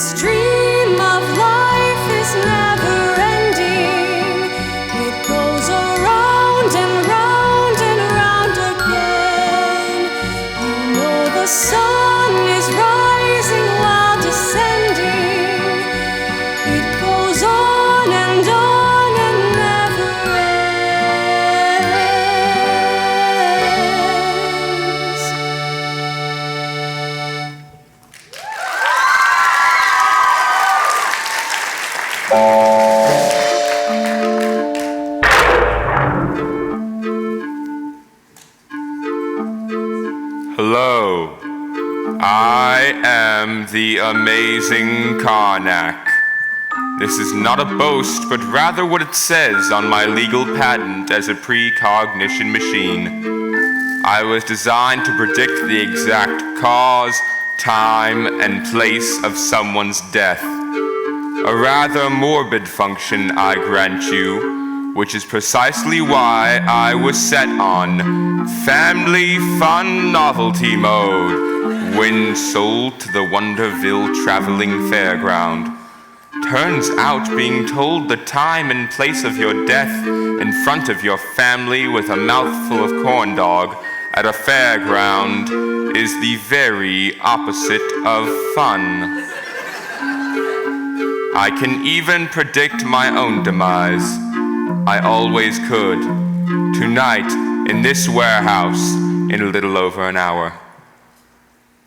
This dream of life is never ending. It goes around and round and round again. You know the sun is rising while descending. It goes on and never ends. Hello, I am the amazing Karnak. This is not a boast, but rather what it says on my legal patent as a precognition machine. I was designed to predict the exact cause, time, and place of someone's death. A rather morbid function, I grant you, which is precisely why I was set on Family Fun Novelty Mode when sold to the Wonderville Traveling Fairground. Turns out being told the time and place of your death in front of your family with a mouthful of corn dog at a fairground is the very opposite of fun. I can even predict my own demise. I always could. Tonight, in this warehouse, in a little over an hour.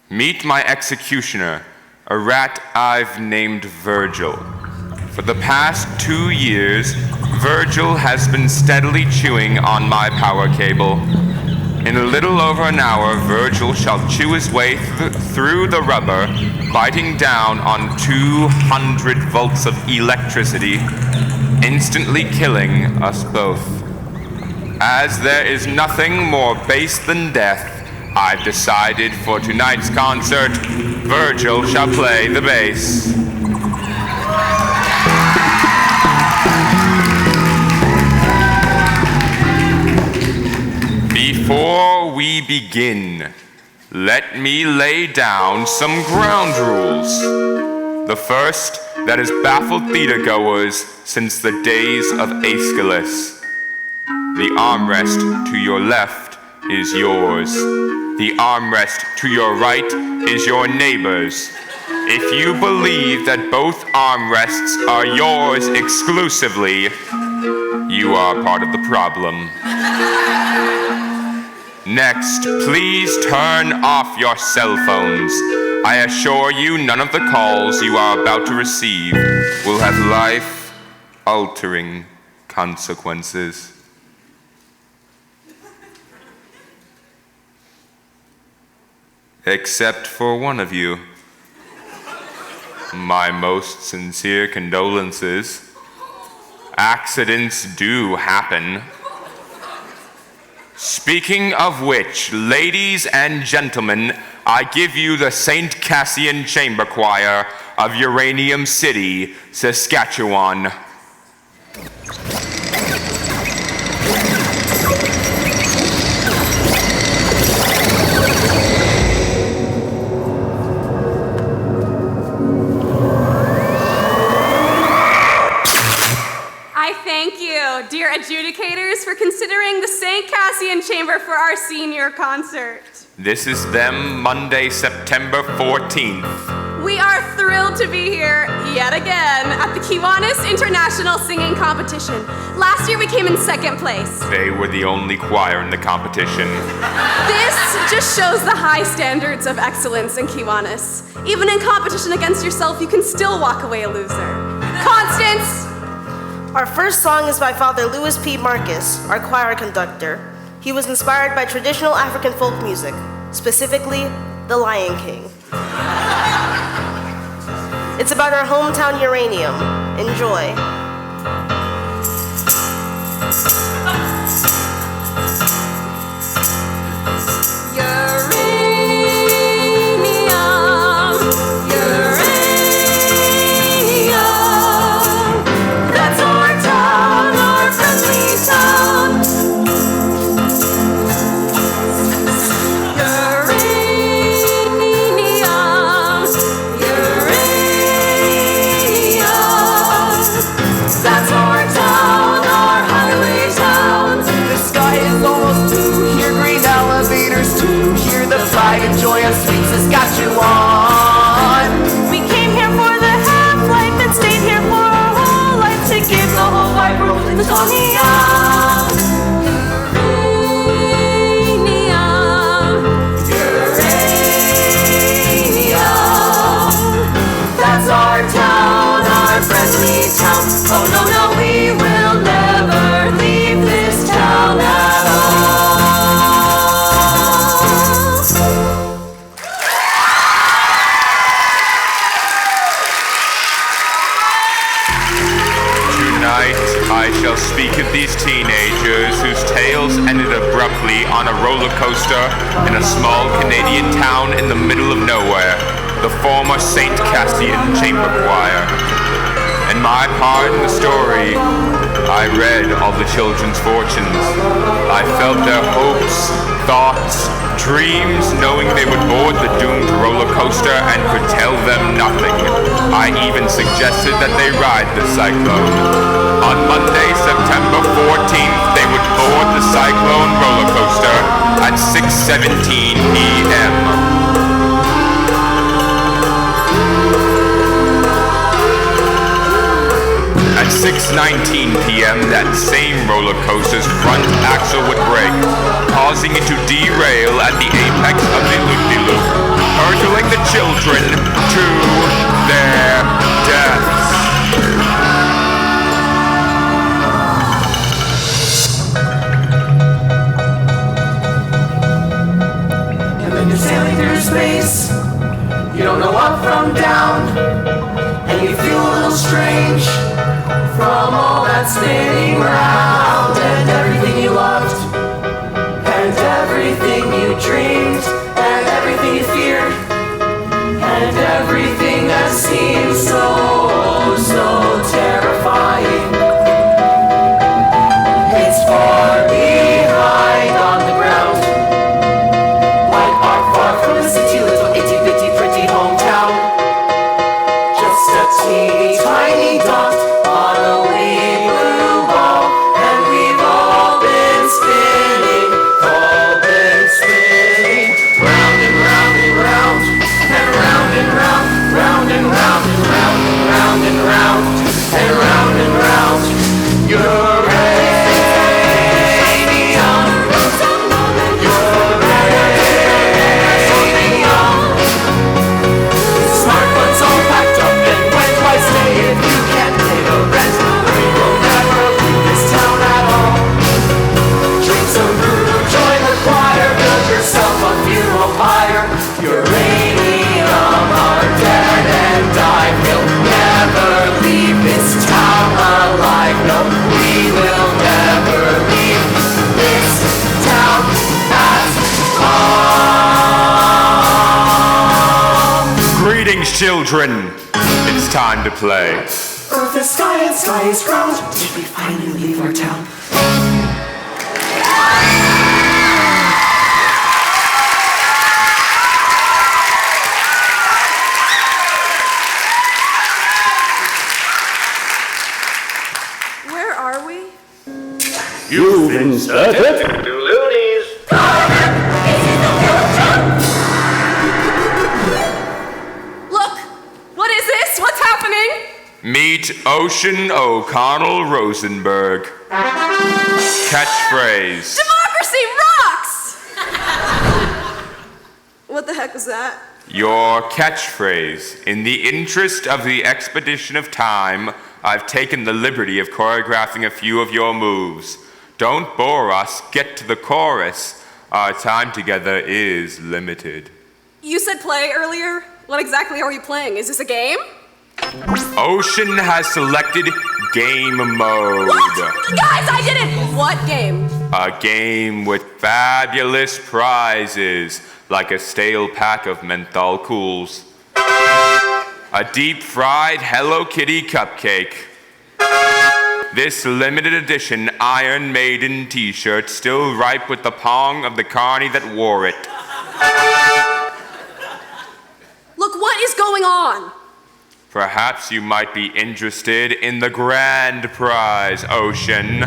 Meet my executioner, a rat I've named Virgil. For the past 2 years, Virgil has been steadily chewing on my power cable. In a little over an hour, Virgil shall chew his way through the rubber, biting down on 200 volts of electricity, instantly killing us both. As there is nothing more base than death, I've decided for tonight's concert, Virgil shall play the bass. Before we begin, let me lay down some ground rules. The first that has baffled theatergoers since the days of Aeschylus. The armrest to your left is yours. The armrest to your right is your neighbor's. If you believe that both armrests are yours exclusively, you are part of the problem. Next, please turn off your cell phones. I assure you none of the calls you are about to receive will have life-altering consequences. Except for one of you. My most sincere condolences. Accidents do happen. Speaking of which, ladies and gentlemen, I give you the St. Cassian Chamber Choir of Uranium City, Saskatchewan. I thank you, dear adjudicators, for considering the St. Cassian Chamber for our senior concert. This is them Monday, September 14th. We are thrilled to be here yet again at the Kiwanis International Singing Competition. Last year we came in second place. They were the only choir in the competition. This just shows the high standards of excellence in Kiwanis. Even in competition against yourself, you can still walk away a loser. Constance! Our first song is by Father Louis P. Marcus, our choir conductor. He was inspired by traditional African folk music, specifically The Lion King. It's about our hometown uranium. Enjoy. Uranium, uranium. tiny town. Oh no, no, we will never leave this town at all. Tonight, I shall speak of these teenagers whose tales ended abruptly on a roller coaster in a small Canadian town in the middle of nowhere, the former St. Cassian Chamber Choir. In my part in the story, I read all the children's fortunes. I felt their hopes, thoughts, dreams, knowing they would board the doomed roller coaster and could tell them nothing. I even suggested that they ride the Cyclone. On Monday, September 14th, they would board the Cyclone roller coaster at 6:17 p.m. At 6:19 p.m., that same roller coaster's front axle would break, causing it to derail at the apex of the loop-de-loop, hurtling the children to their deaths. And then you're sailing through space. You don't know up from down, and you feel a little strange from all that spinning round, and everything you loved, and everything you dreamed, and everything you feared, and everything that seemed so, so terrifying. It's far behind on the ground, like far, far from the city, little itty-bitty pretty hometown. Just a teeny tiny dot on a wee blue ball, and we've all been spinning, round and round and round, and round and round, round and round and round and round and round and round and round. Uranium, uranium. Smart ones all packed up and went. Why stay if you can't pay the rent? We will never leave this town at all. Drink some brew, join the choir, build yourself a funeral pyre. Uranium are dead and died. We'll never leave this town alive. No, we will never leave this town at all. Greetings, children. It's time to play. Earth is sky and sky is ground. Did we finally leave our town? Where are we? You've inserted Loonies. Look! What is this? What's happening? Meet Ocean O'Connell Rosenberg. Catchphrase. Democracy rocks! What the heck was that? Your catchphrase. In the interest of the expedition of time, I've taken the liberty of choreographing a few of your moves. Don't bore us, get to the chorus. Our time together is limited. You said play earlier? What exactly are we playing? Is this a game? Ocean has selected game mode. What? Guys, I did it! What game? A game with fabulous prizes, like a stale pack of menthol cools. A deep-fried Hello Kitty cupcake. This limited edition Iron Maiden t-shirt still ripe with the pong of the carny that wore it. Look, what is going on? Perhaps you might be interested in the grand prize, Ocean.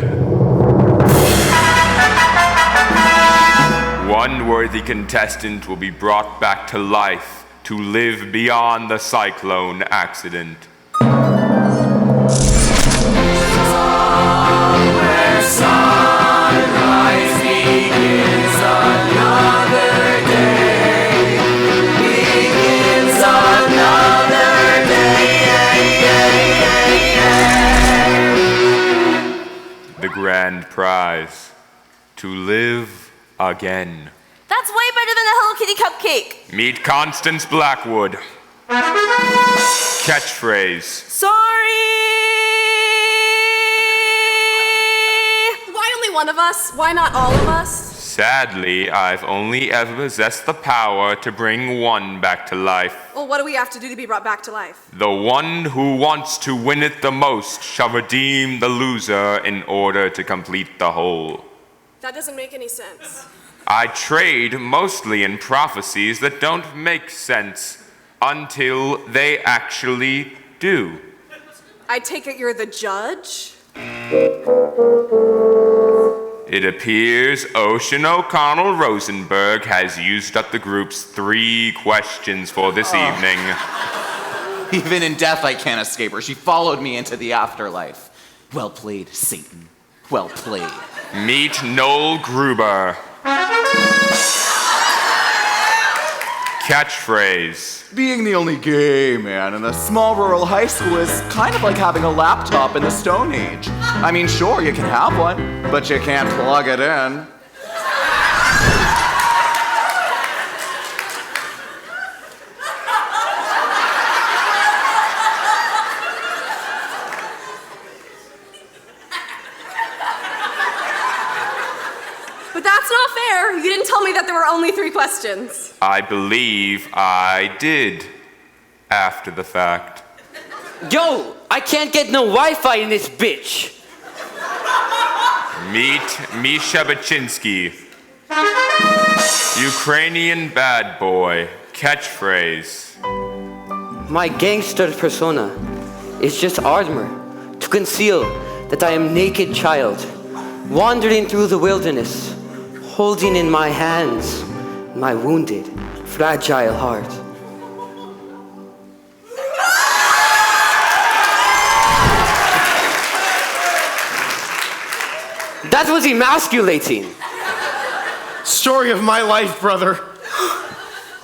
One worthy contestant will be brought back to life to live beyond the Cyclone accident. Somewhere sunrise begins another day. Begins another day. grand prize: to live again. That's way better than a Hello Kitty cupcake. Meet Constance Blackwood. Catchphrase: Sorry. Why only one of us? Why not all of us? sadly, I've only ever possessed the power to bring one back to life. Well, what do we have to do to be brought back to life? The one who wants to win it the most shall redeem the loser in order to complete the whole. That doesn't make any sense. I trade mostly in prophecies that don't make sense until they actually do. I take it you're the judge? It appears Ocean O'Connell Rosenberg has used up the group's 3 questions for this evening. Even in death, I can't escape her. She followed me into the afterlife. Well played, Satan. Well played. Meet Noel Gruber. Catchphrase: Being the only gay man in a small rural high school is kind of like having a laptop in the Stone Age. I mean, sure, you can have one, but you can't plug it in. But that's not fair. You didn't tell me that there were only 3 questions. I believe I did, after the fact. Yo, I can't get no Wi-Fi in this bitch. Meet Misha Baczynski. Ukrainian bad boy. Catchphrase: My gangster persona is just armor to conceal that I am naked child, wandering through the wilderness, holding in my hands my wounded, fragile heart. That was emasculating. Story of my life, brother.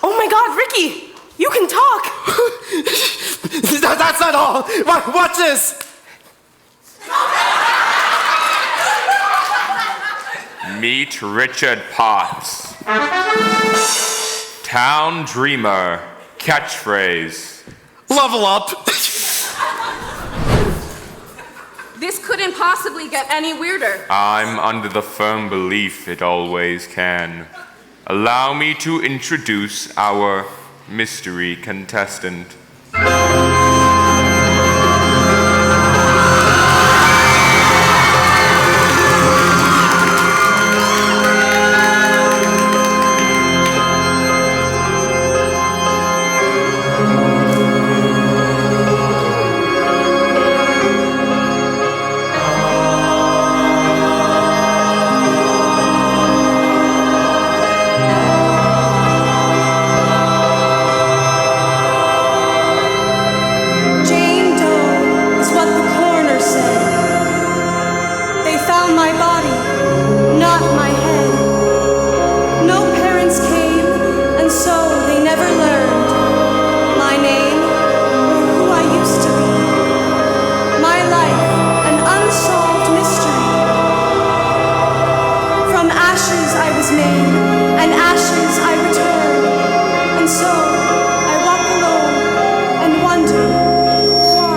Oh my God, Ricky, you can talk. That's not all. Watch this. Meet Richard Potts. Town Dreamer. Catchphrase: Level up. This couldn't possibly get any weirder. I'm under the firm belief it always can. Allow me to introduce our mystery contestant. Jane Doe is what the coroner said. They found my body, not my head. No parents came, and so they never learned my name or who I used to be. My life, an unsolved mystery. From ashes I was made, and ashes I return. And so I walk alone and wonder why.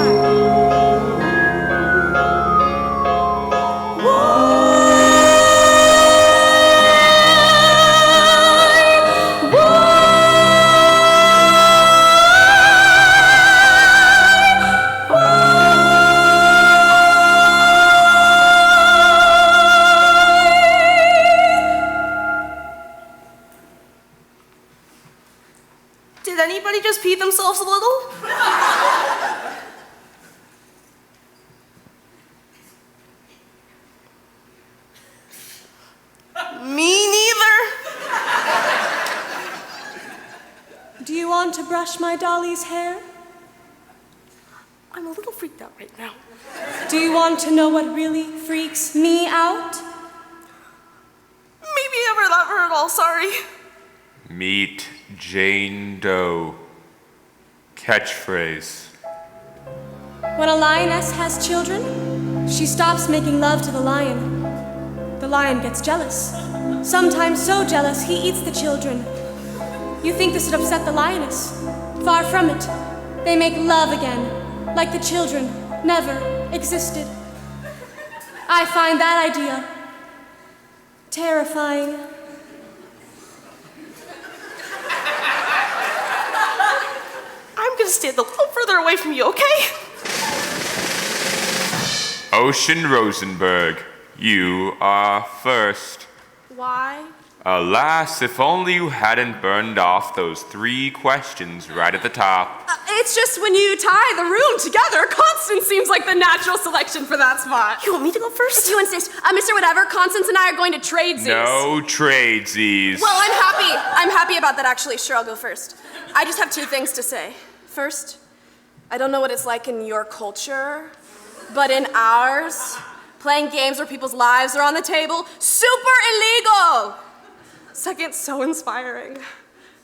Did anybody just pee themselves a little? Me neither. Do you want to brush my dolly's hair? I'm a little freaked out right now. Do you want to know what really freaks me out? Maybe I never that at all, sorry. Meet Jane Doe. Catchphrase: When a lioness has children, she stops making love to the lion. the lion gets jealous. Sometimes so jealous he eats the children. You think this would upset the lioness? Far from it. They make love again, like the children never existed. I find that idea terrifying. I'm gonna stand a little further away from you, okay? Ocean Rosenberg, you are first. Why? Alas, if only you hadn't burned off those 3 questions right at the top. It's just when you tie the room together, Constance seems like the natural selection for that spot. You want me to go first? If you insist. Mr. Whatever, Constance and I are going to trade Z's. No tradesies. Well, I'm happy. I'm happy about that, actually. Sure, I'll go first. I just have 2 things to say. First, I don't know what it's like in your culture, but in ours, playing games where people's lives are on the table, super illegal! Second, so inspiring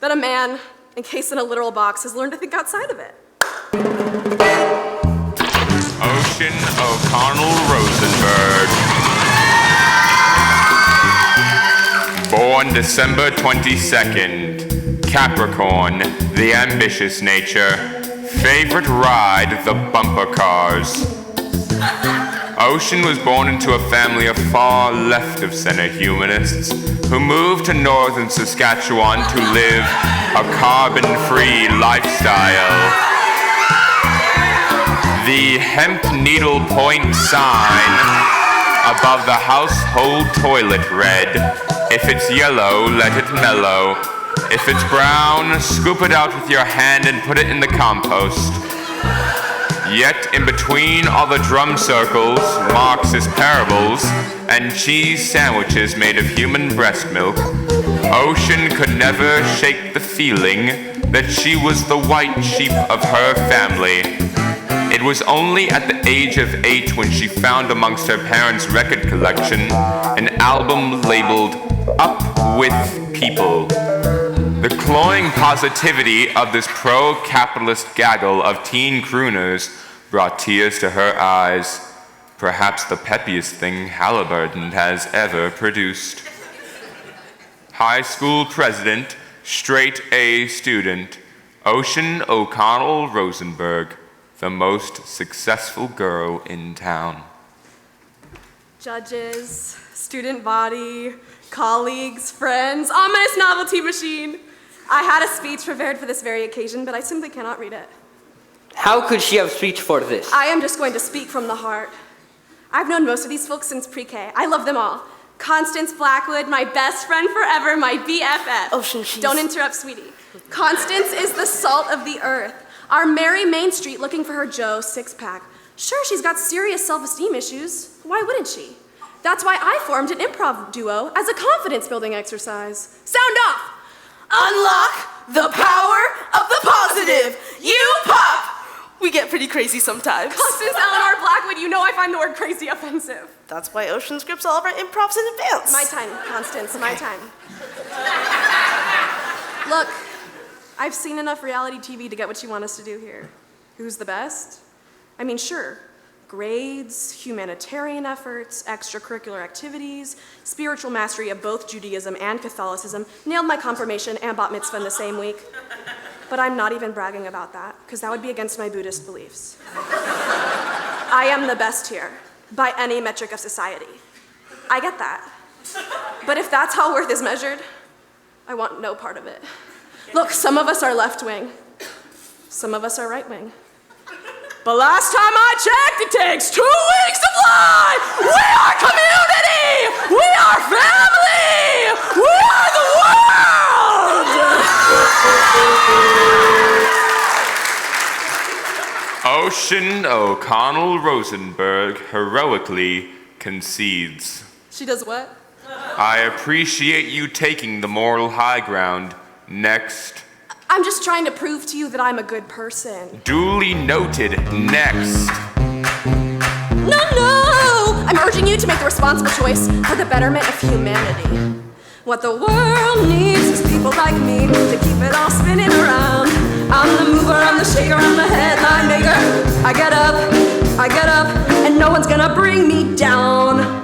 that a man, encased in a literal box, has learned to think outside of it. Ocean O'Connell Rosenberg. Born December 22nd, Capricorn, the ambitious nature. Favorite ride, the bumper cars. Ocean was born into a family of far left-of-center humanists who moved to northern Saskatchewan to live a carbon-free lifestyle. The hemp needle point sign above the household toilet read, "If it's yellow, let it mellow. If it's brown, scoop it out with your hand and put it in the compost." Yet in between all the drum circles, Marxist parables, and cheese sandwiches made of human breast milk, Ocean could never shake the feeling that she was the white sheep of her family. It was only at the age of 8 when she found amongst her parents' record collection an album labeled Up With People. The cloying positivity of this pro-capitalist gaggle of teen crooners brought tears to her eyes, perhaps the peppiest thing Halliburton has ever produced. High school president, straight A student, Ocean O'Connell Rosenberg, the most successful girl in town. Judges, student body, colleagues, friends, ominous novelty machine. I had a speech prepared for this very occasion, but I simply cannot read it. How could she have speech for this? I am just going to speak from the heart. I've known most of these folks since pre-K. I love them all. Constance Blackwood, my best friend forever, my BFF. Ocean cheese. Don't interrupt, sweetie. Constance is the salt of the earth. Our Mary Main Street looking for her Joe six-pack. Sure, she's got serious self-esteem issues. Why wouldn't she? That's why I formed an improv duo as a confidence-building exercise. Sound off! Unlock the power of the positive. You pop! We get pretty crazy sometimes. Constance Eleanor Blackwood, you know I find the word crazy offensive. That's why Ocean scripts all of our improvs in advance. My time, Constance, my time. Look, I've seen enough reality TV to get what you want us to do here. Who's the best? I mean, sure, grades, humanitarian efforts, extracurricular activities, spiritual mastery of both Judaism and Catholicism, nailed my confirmation and bat mitzvah in the same week. But I'm not even bragging about that, because that would be against my Buddhist beliefs. I am the best here, by any metric of society. I get that. But if that's how worth is measured, I want no part of it. Look, some of us are left-wing, some of us are right-wing. But last time I checked, it takes 2 weeks to fly! We are community! We are family! We are the world! Ocean O'Connell Rosenberg heroically concedes. She does what? I appreciate you taking the moral high ground. Next. I'm just trying to prove to you that I'm a good person. Duly noted. Next. No! I'm urging you to make the responsible choice for the betterment of humanity. What the world needs is people like me to keep it all spinning around. I'm the mover, I'm the shaker, I'm the headline maker. I get up, and no one's gonna bring me down.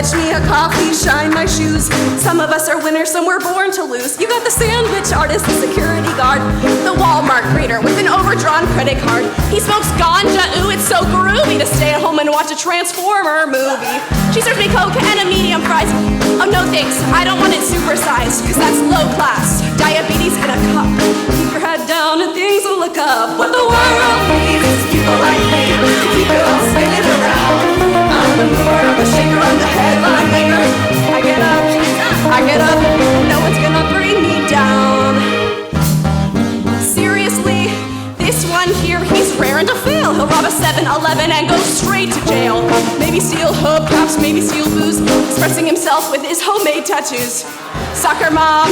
Fetch me a coffee, shine my shoes. Some of us are winners, some were born to lose. You got the sandwich artist, the security guard, the Walmart greeter with an overdrawn credit card. He smokes ganja, ooh, it's so groovy to stay at home and watch a Transformer movie. She serves me Coke and a medium fries. Oh no thanks, I don't want it supersized, cause that's low class. Diabetes in a cup. Keep your head down and things will look up. What the world needs is people like me to keep it all spinning around. I'm the mover, I'm the shaker, I'm the headline maker. I get up, no one's gonna bring me down. Seriously, this one here, he's raring to fail. He'll rob a 7-Eleven and go straight to jail. Maybe steal hubcaps, maybe steal booze, expressing himself with his homemade tattoos. Soccer mom,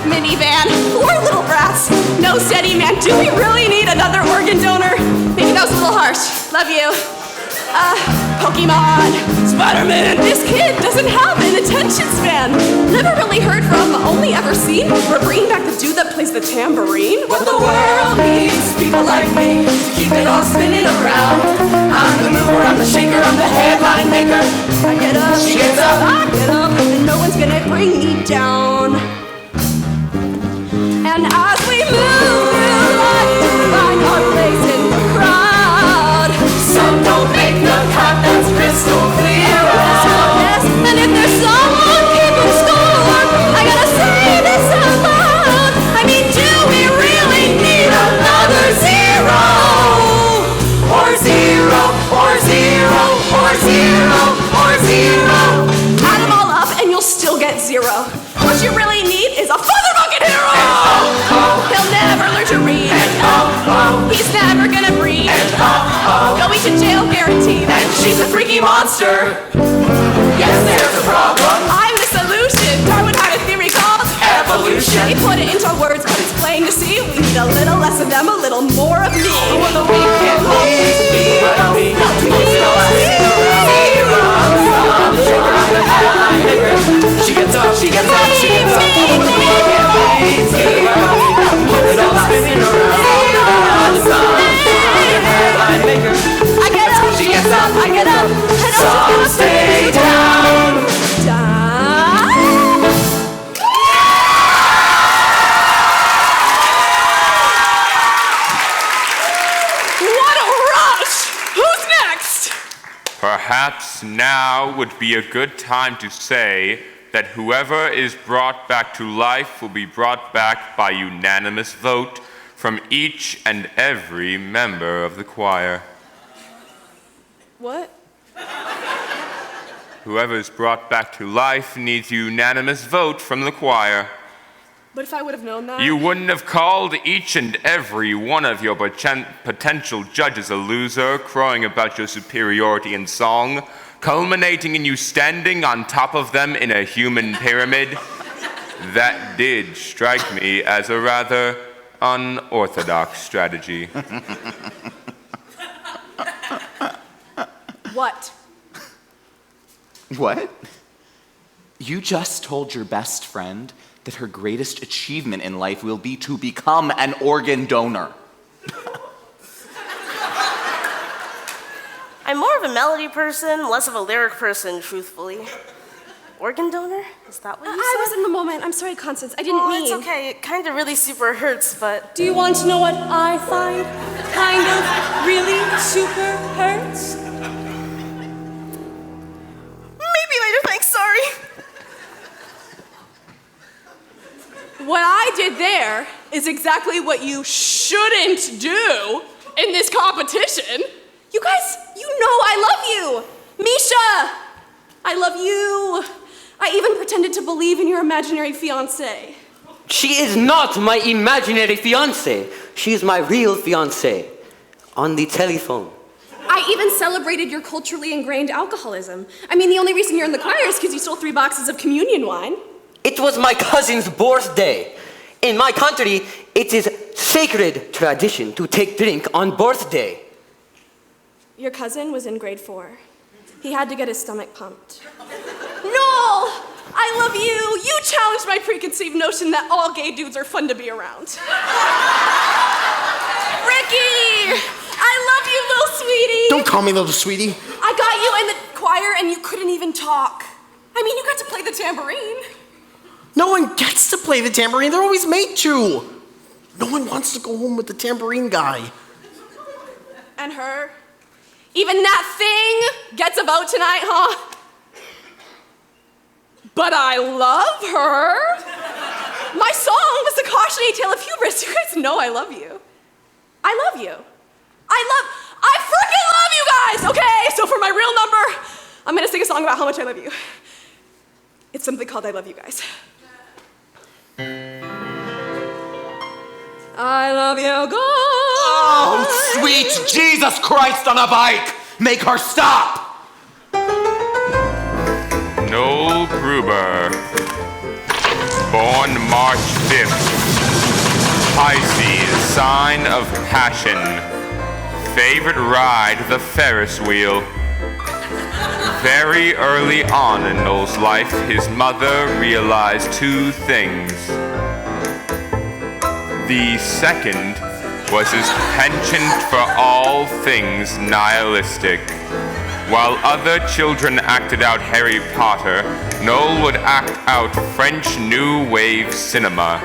minivan, 4 little brats, no steady man. Do we really need another organ donor? Maybe that was a little harsh. Love you. Pokemon, Spider-Man. This kid doesn't have an attention span. Never really heard from, only ever seen. We're bringing back the dude that plays the tambourine. What the world needs, people like me, to keep it all spinning around. I'm the mover, I'm the shaker, I'm the headline maker. I get up, she gets up, I get up, and no one's gonna bring me down. And as we move through life to find our place in the crowd, some don't make the cut that's crystal clear. Yes, and if there's someone keeping score, I gotta say this out loud. I mean, do we really need another zero? Or zero, or zero, or zero, or zero. Add them all up and you'll still get zero. What you really need is a motherfucking hero. He'll never learn to read. He's never gonna breathe. Going to jail guaranteed. And she's a freaky monster. Yes, there's a problem. I'm the solution. Darwin had a theory called evolution. He put it into words, but it's plain to see. We need a little less of them, a little more of me. Well, the weak can't always be what we know. She gets up, she gets up, she gets up. I get up, she gets up, I get up. Some stay down. What a rush! Who's next? Perhaps now would be a good time to say that whoever is brought back to life will be brought back by unanimous vote from each and every member of the choir. What? Whoever is brought back to life needs unanimous vote from the choir. But if I would have known that... You wouldn't have called each and every one of your potential judges a loser, crowing about your superiority in song, culminating in you standing on top of them in a human pyramid. That did strike me as a rather unorthodox strategy. What? What? You just told your best friend that her greatest achievement in life will be to become an organ donor. I'm more of a melody person, less of a lyric person, truthfully. Organ donor? Is that what you said? I was in the moment. I'm sorry, Constance. I didn't mean... It's okay. It kind of really super hurts, but... Do you want to know what I find kind of really super hurts? Maybe later, thanks, sorry. What I did there is exactly what you shouldn't do in this competition. You guys, you know I love you. Misha, I love you. I even pretended to believe in your imaginary fiancé. She is not my imaginary fiancé. She is my real fiancé. On the telephone. I even celebrated your culturally ingrained alcoholism. I mean, the only reason you're in the choir is because you stole 3 boxes of communion wine. It was my cousin's birthday. In my country, it is sacred tradition to take drink on birthday. Your cousin was in grade 4. He had to get his stomach pumped. Noel, I love you. You challenged my preconceived notion that all gay dudes are fun to be around. Ricky, I love you, little sweetie. Don't call me little sweetie. I got you in the choir and you couldn't even talk. I mean, you got to play the tambourine. No one gets to play the tambourine. They're always made to. No one wants to go home with the tambourine guy. And her. Even that thing gets a vote tonight, huh? But I love her. My song was a cautionary tale of hubris. You guys know I love you. I love you. I freaking love you guys, okay? So for my real number, I'm gonna sing a song about how much I love you. It's something called I Love You Guys. I love you guys. Oh, sweet Jesus Christ on a bike! Make her stop! Noel Gruber, born March 5th, Pisces, sign of passion. Favorite ride, the Ferris wheel. Very early on in Noel's life, his mother realized two things. The second was his penchant for all things nihilistic. While other children acted out Harry Potter, Noel would act out French New Wave cinema.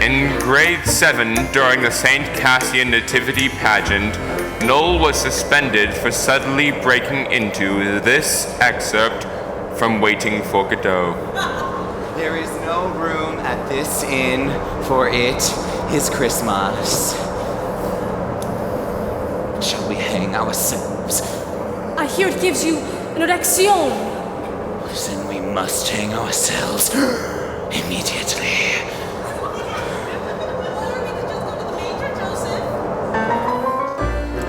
In grade 7, during the St. Cassian Nativity pageant, Noel was suspended for suddenly breaking into this excerpt from Waiting for Godot. There is no room at this inn, for it is Christmas. Shall we hang ourselves? I hear it gives you an erection. Then we must hang ourselves immediately.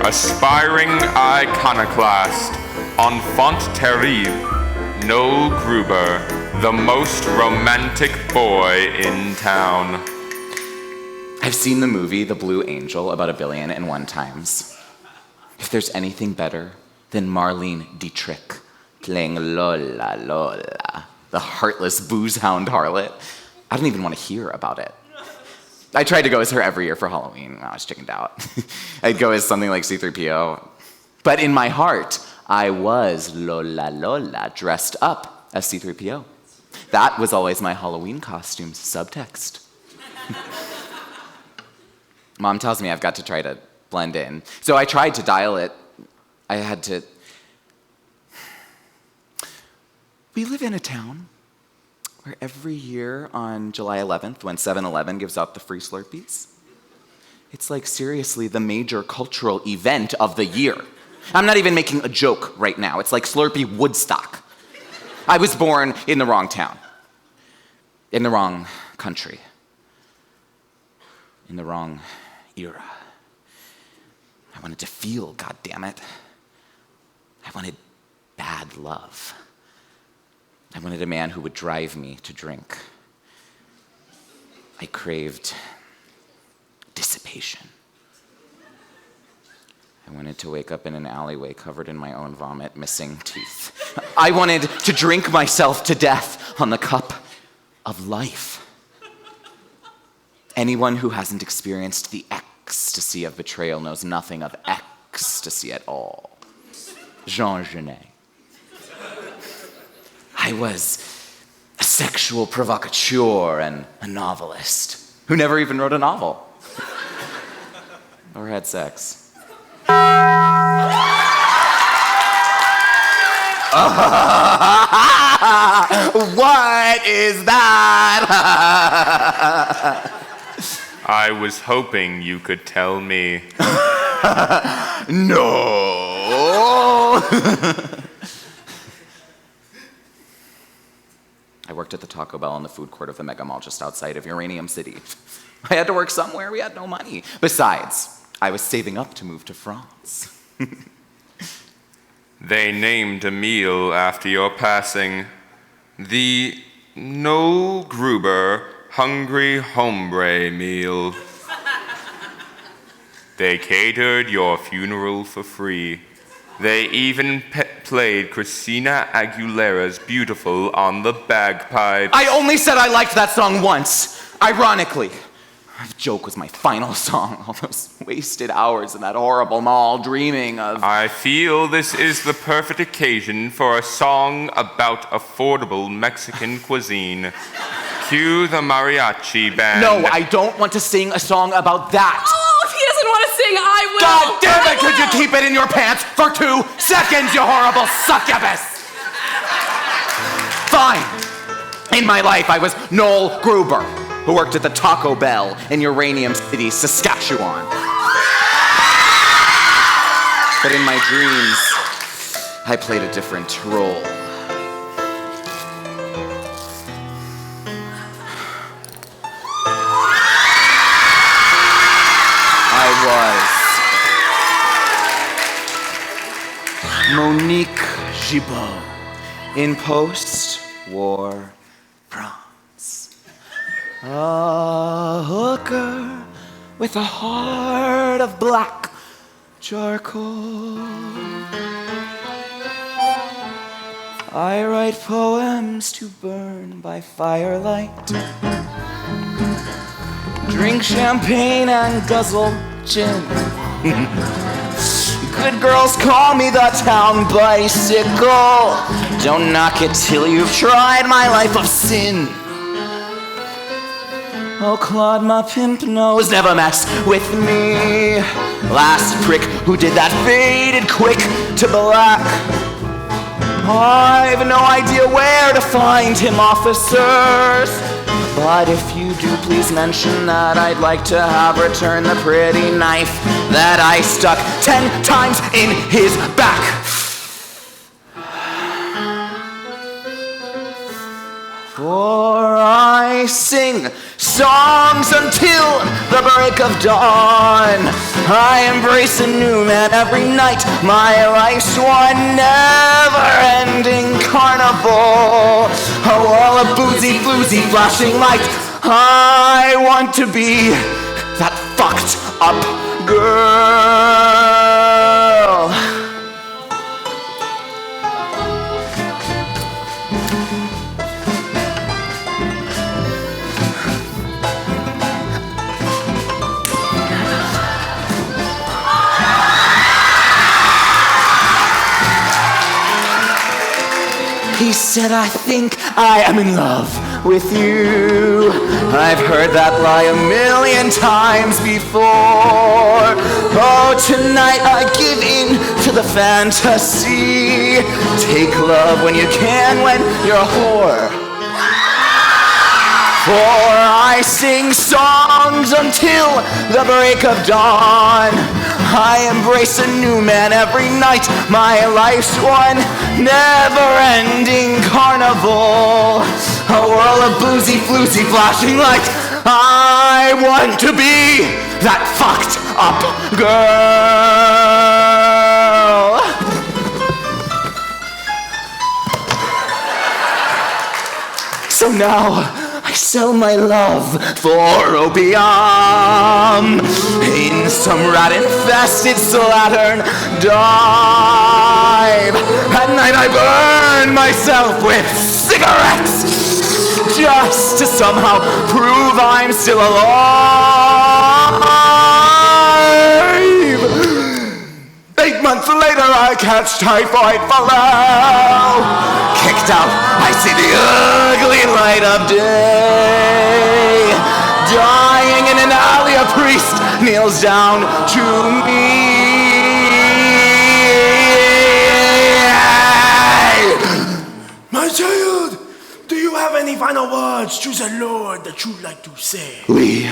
Aspiring iconoclast, enfant terrible, Noel Gruber, the most romantic boy in town. I've seen the movie The Blue Angel about 1,000,000,001 times. If there's anything better than Marlene Dietrich playing Lola Lola, the heartless booze hound harlot, I don't even want to hear about it. I tried to go as her every year for Halloween. I was chickened out. I'd go as something like C-3PO. But in my heart, I was Lola Lola dressed up as C-3PO. That was always my Halloween costume's subtext. Mom tells me I've got to try to blend in. So I tried to dial it. I had to... We live in a town where every year on July 11th, when 7-Eleven gives out the free Slurpees, it's like seriously the major cultural event of the year. I'm not even making a joke right now. It's like Slurpee Woodstock. I was born in the wrong town, in the wrong country, in the wrong era. I wanted to feel, goddammit. I wanted bad love. I wanted a man who would drive me to drink. I craved dissipation. I wanted to wake up in an alleyway covered in my own vomit, missing teeth. I wanted to drink myself to death on the cup of life. Anyone who hasn't experienced the ecstasy of betrayal knows nothing of ecstasy at all. Jean Genet. I was a sexual provocateur and a novelist who never even wrote a novel. Or had sex. What is that? I was hoping you could tell me. No. I worked at the Taco Bell in the food court of the Mega Mall just outside of Uranium City. I had to work somewhere. We had no money. Besides, I was saving up to move to France. They named a meal after your passing. The Noel Gruber Hungry Hombre meal. They catered your funeral for free. They even played Christina Aguilera's Beautiful on the bagpipes. I only said I liked that song once, ironically. The joke was my final song, all those wasted hours in that horrible mall dreaming of... I feel this is the perfect occasion for a song about affordable Mexican cuisine. Cue the mariachi band. No, I don't want to sing a song about that. Oh, if he doesn't want to sing, I will. God damn it, I could you will. keep it in your pants for 2 seconds, you horrible succubus? Fine. In my life, I was Noel Gruber, who worked at the Taco Bell in Uranium City, Saskatchewan. But in my dreams, I played a different role. I was Monique Gibault in post-war France. A hooker with a heart of black charcoal. I write poems to burn by firelight. Drink champagne and guzzle gin. Good girls call me the town bicycle. Don't knock it till you've tried my life of sin. Oh, Claude, my pimp nose, never mess with me. Last prick who did that faded quick to black. I've no idea where to find him, officers. But if you do, please mention that I'd like to have returned the pretty knife that I stuck 10 times in his back. For I sing songs until the break of dawn. I embrace a new man every night. My life's one never-ending carnival. A wall of boozy, floozy, flashing lights. I want to be that fucked up girl. He said, I think I am in love with you. I've heard that lie a million times before. Oh, tonight I give in to the fantasy. Take love when you can, when you're a whore. For I sing songs until the break of dawn. I embrace a new man every night. My life's one never-ending carnival. A whirl of boozy, floozy, flashing lights. I want to be that fucked up girl. So now I sell my love for opium in some rat-infested slattern dive. At night I burn myself with cigarettes just to somehow prove I'm still alive. 8 months later I catch typhoid below. Kicked out, I see the ugly light of day. Dying in an alley, a priest kneels down to me. My child, do you have any final words to the Lord that you'd like to say? We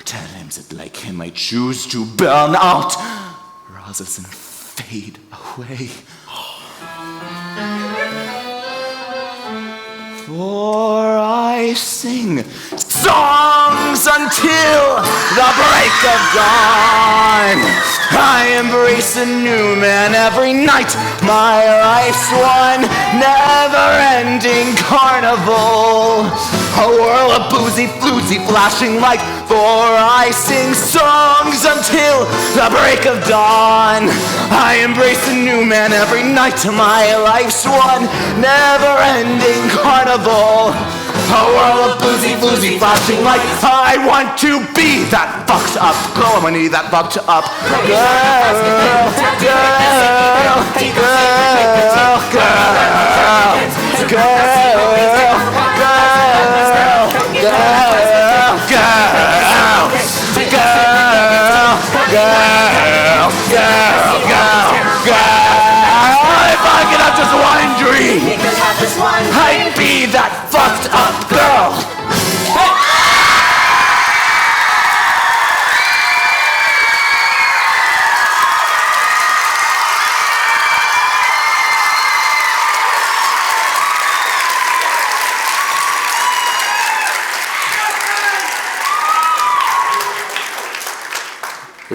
tell him that like him I choose to burn out rather than fade away. For I sing songs until the break of dawn. I embrace a new man every night. My life's one never-ending carnival. A whirl of boozy, floozy, flashing light. For I sing songs until the break of dawn. I embrace a new man every night. My life's one never-ending carnival. A A world of boozy, floozy, flashing lights. I want to be that fucked up girl. I want to be that fucked up girl. If I could have just one dream, I'd be that fucked up girl.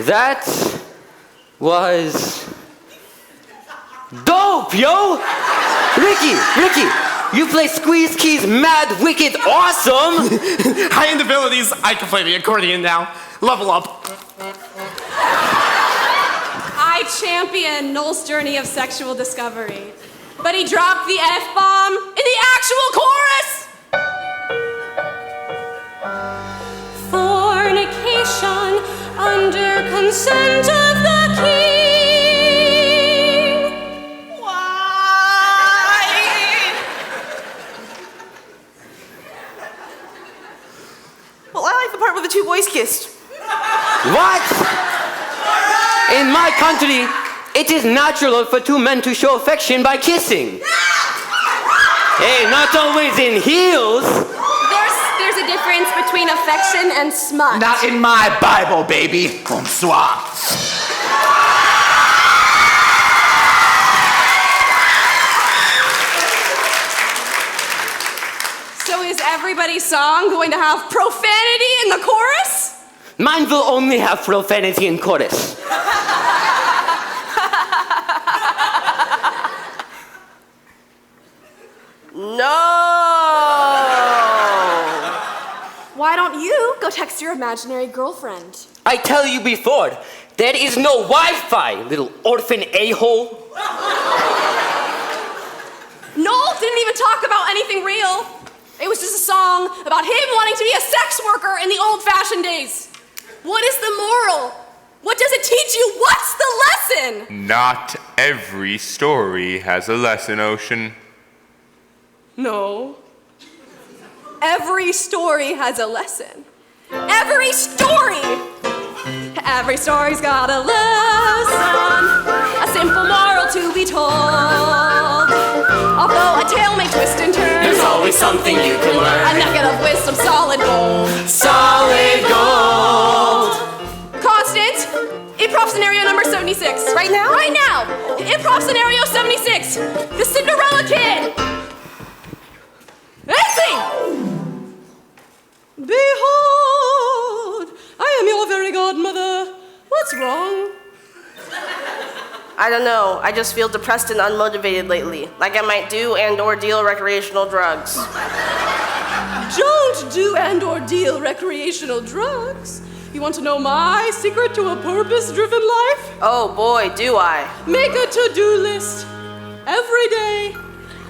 That was dope, yo! Ricky, you play Squeeze Keys mad wicked awesome! High-end abilities, I can play the accordion now. Level up. I champion Noel's journey of sexual discovery, but he dropped the F-bomb in the actual chorus! Fornication under consent of the king. Why? Well, I like the part where the two boys kissed. What? In my country, it is natural for two men to show affection by kissing. Hey, not always in heels. There's a difference between affection and smut. Not in my Bible, baby. Bonsoir. So is everybody's song going to have profanity in the chorus? Mine will only have profanity in chorus. No! Why don't you go text your imaginary girlfriend? I tell you before, there is no Wi-Fi, little orphan a-hole. Noel didn't even talk about anything real. It was just a song about him wanting to be a sex worker in the old-fashioned days. What is the moral? What does it teach you? What's the lesson? Not every story has a lesson, Ocean. No. Every story has a lesson. Every story! Every story's got a lesson. A simple moral to be told. Although a tale may twist and turn, There's always something you can a learn. nugget of wisdom, solid gold. Solid gold. Constant, improv scenario number 76. Right now? Right now! Improv scenario 76. The Cinderella Kid. Let's sing! Behold, I am your very godmother. What's wrong? I don't know. I just feel depressed and unmotivated lately. Like I might do and or deal recreational drugs. Don't do and or deal recreational drugs. You want to know my secret to a purpose-driven life? Oh boy, do I. Make a to-do list every day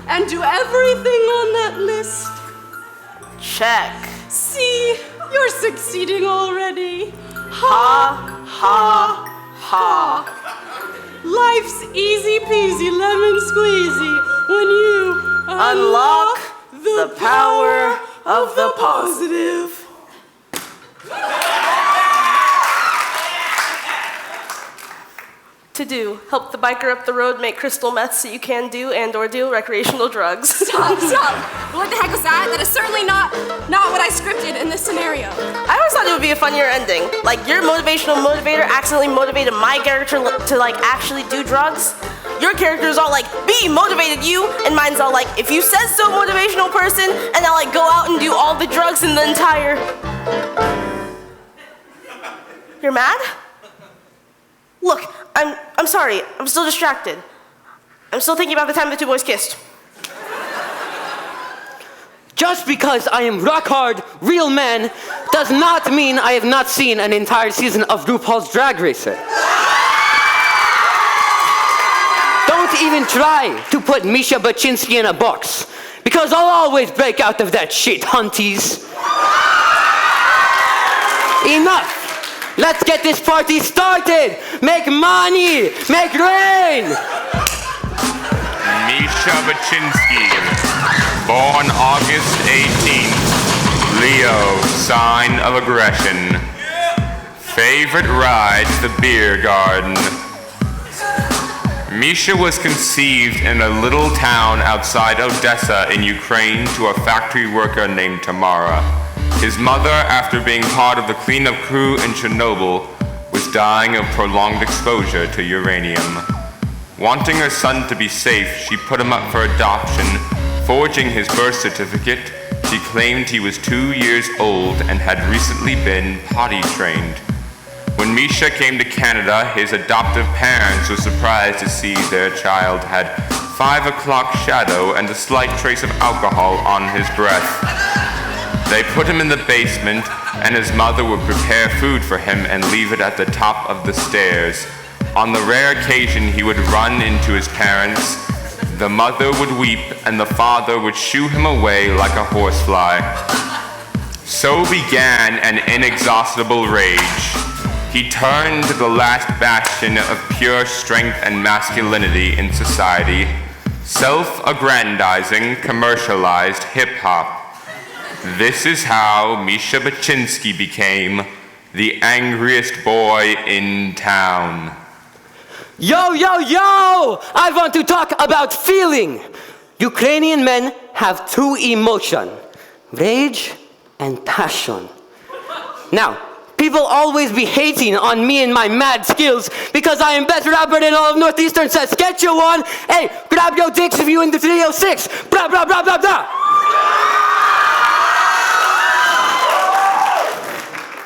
and do everything on that list. Check. See, you're succeeding already. Ha, ha, ha. Life's easy peasy lemon squeezy when you Unlock the power of the positive. To do, help the biker up the road make crystal meth so you can do and or deal recreational drugs. Stop. What the heck was that? That is certainly not what I scripted in this scenario. I always thought it would be a funnier ending. Like your motivational motivator accidentally motivated my character to like actually do drugs. Your character is all like, be motivated you, and mine's all like, if you said so motivational person, and I'll like go out and do all the drugs in the entire... You're mad? Look, I'm sorry, I'm still distracted. I'm still thinking about the time the two boys kissed. Just because I am rock hard, real man, does not mean I have not seen an entire season of RuPaul's Drag Racer. Don't even try to put Misha Baczynski in a box, because I'll always break out of that shit, hunties. Enough! Let's get this party started! Make money! Make rain! Misha Baczynski, born August 18th, Leo, sign of aggression. Favorite ride, the beer garden. Misha was conceived in a little town outside Odessa in Ukraine to a factory worker named Tamara. His mother, after being part of the cleanup crew in Chernobyl, was dying of prolonged exposure to uranium. Wanting her son to be safe, she put him up for adoption. Forging his birth certificate, she claimed he was 2 years old and had recently been potty trained. When Misha came to Canada, his adoptive parents were surprised to see their child had 5 o'clock shadow and a slight trace of alcohol on his breath. They put him in the basement, and his mother would prepare food for him and leave it at the top of the stairs. On the rare occasion he would run into his parents, the mother would weep and the father would shoo him away like a horsefly. So began an inexhaustible rage. He turned to the last bastion of pure strength and masculinity in society, self-aggrandizing, commercialized hip-hop. This is how Misha Baczynski became the angriest boy in town. Yo, yo, yo! I want to talk about feeling. Ukrainian men have two emotions, rage and passion. Now, people always be hating on me and my mad skills because I am best rapper in all of Northeastern Saskatchewan. Hey, grab your dicks if you in the 306. Blah, blah, blah, blah, blah.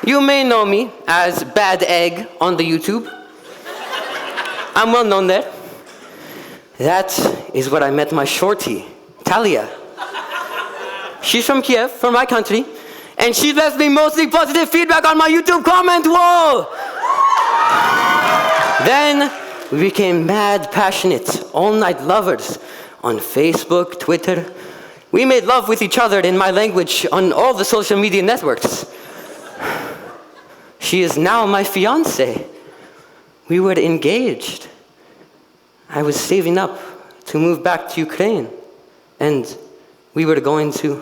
You may know me as Bad Egg on the YouTube. I'm well known there. That is where I met my shorty, Talia. She's from Kiev, from my country, and she left me mostly positive feedback on my YouTube comment wall. Then we became mad, passionate, all-night lovers on Facebook, Twitter. We made love with each other in my language on all the social media networks. She is now my fiancé. We were engaged. I was saving up to move back to Ukraine, and we were going to...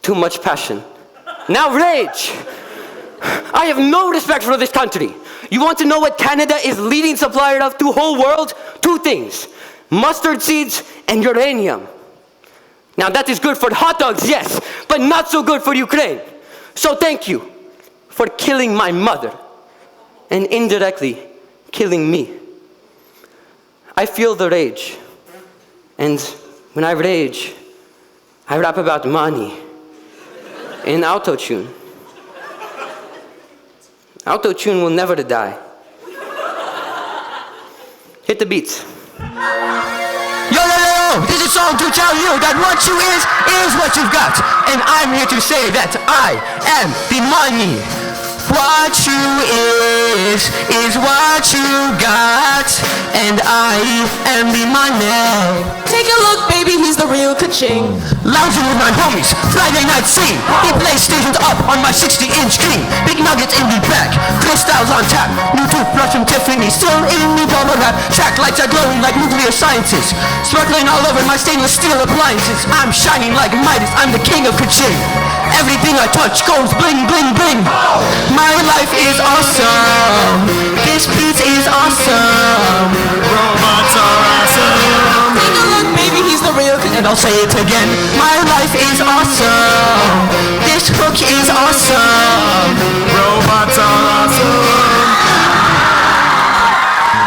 Too much passion. Now rage! I have no respect for this country. You want to know what Canada is leading supplier of to the whole world? Two things, mustard seeds and uranium. Now that is good for hot dogs, yes, but not so good for Ukraine. So thank you for killing my mother and indirectly killing me. I feel the rage, and when I rage, I rap about money in auto-tune. Auto-tune will never die. Hit the beats. Yo, yo, yo, this is a song to tell you that what you is what you've got. And I'm here to say that I am the money. What you is what you got. And I am the money. Take a look, baby, he's the real ka-ching. Lounging with my homies, Friday night scene. He plays stations up on my 60-inch screen. Big nuggets in the back, crystals on tap. New toothbrush from Tiffany, still in the bubble wrap. Track lights are glowing like nuclear sciences. Sparkling all over my stainless steel appliances. I'm shining like Midas, I'm the king of ka-ching. Everything I touch goes bling, bling, bling. My life is awesome. This beat is awesome. Robots are awesome. Take a look, baby, he's the real ka-ching. And I'll say it again. My life is awesome. This hook is awesome. Robots are awesome.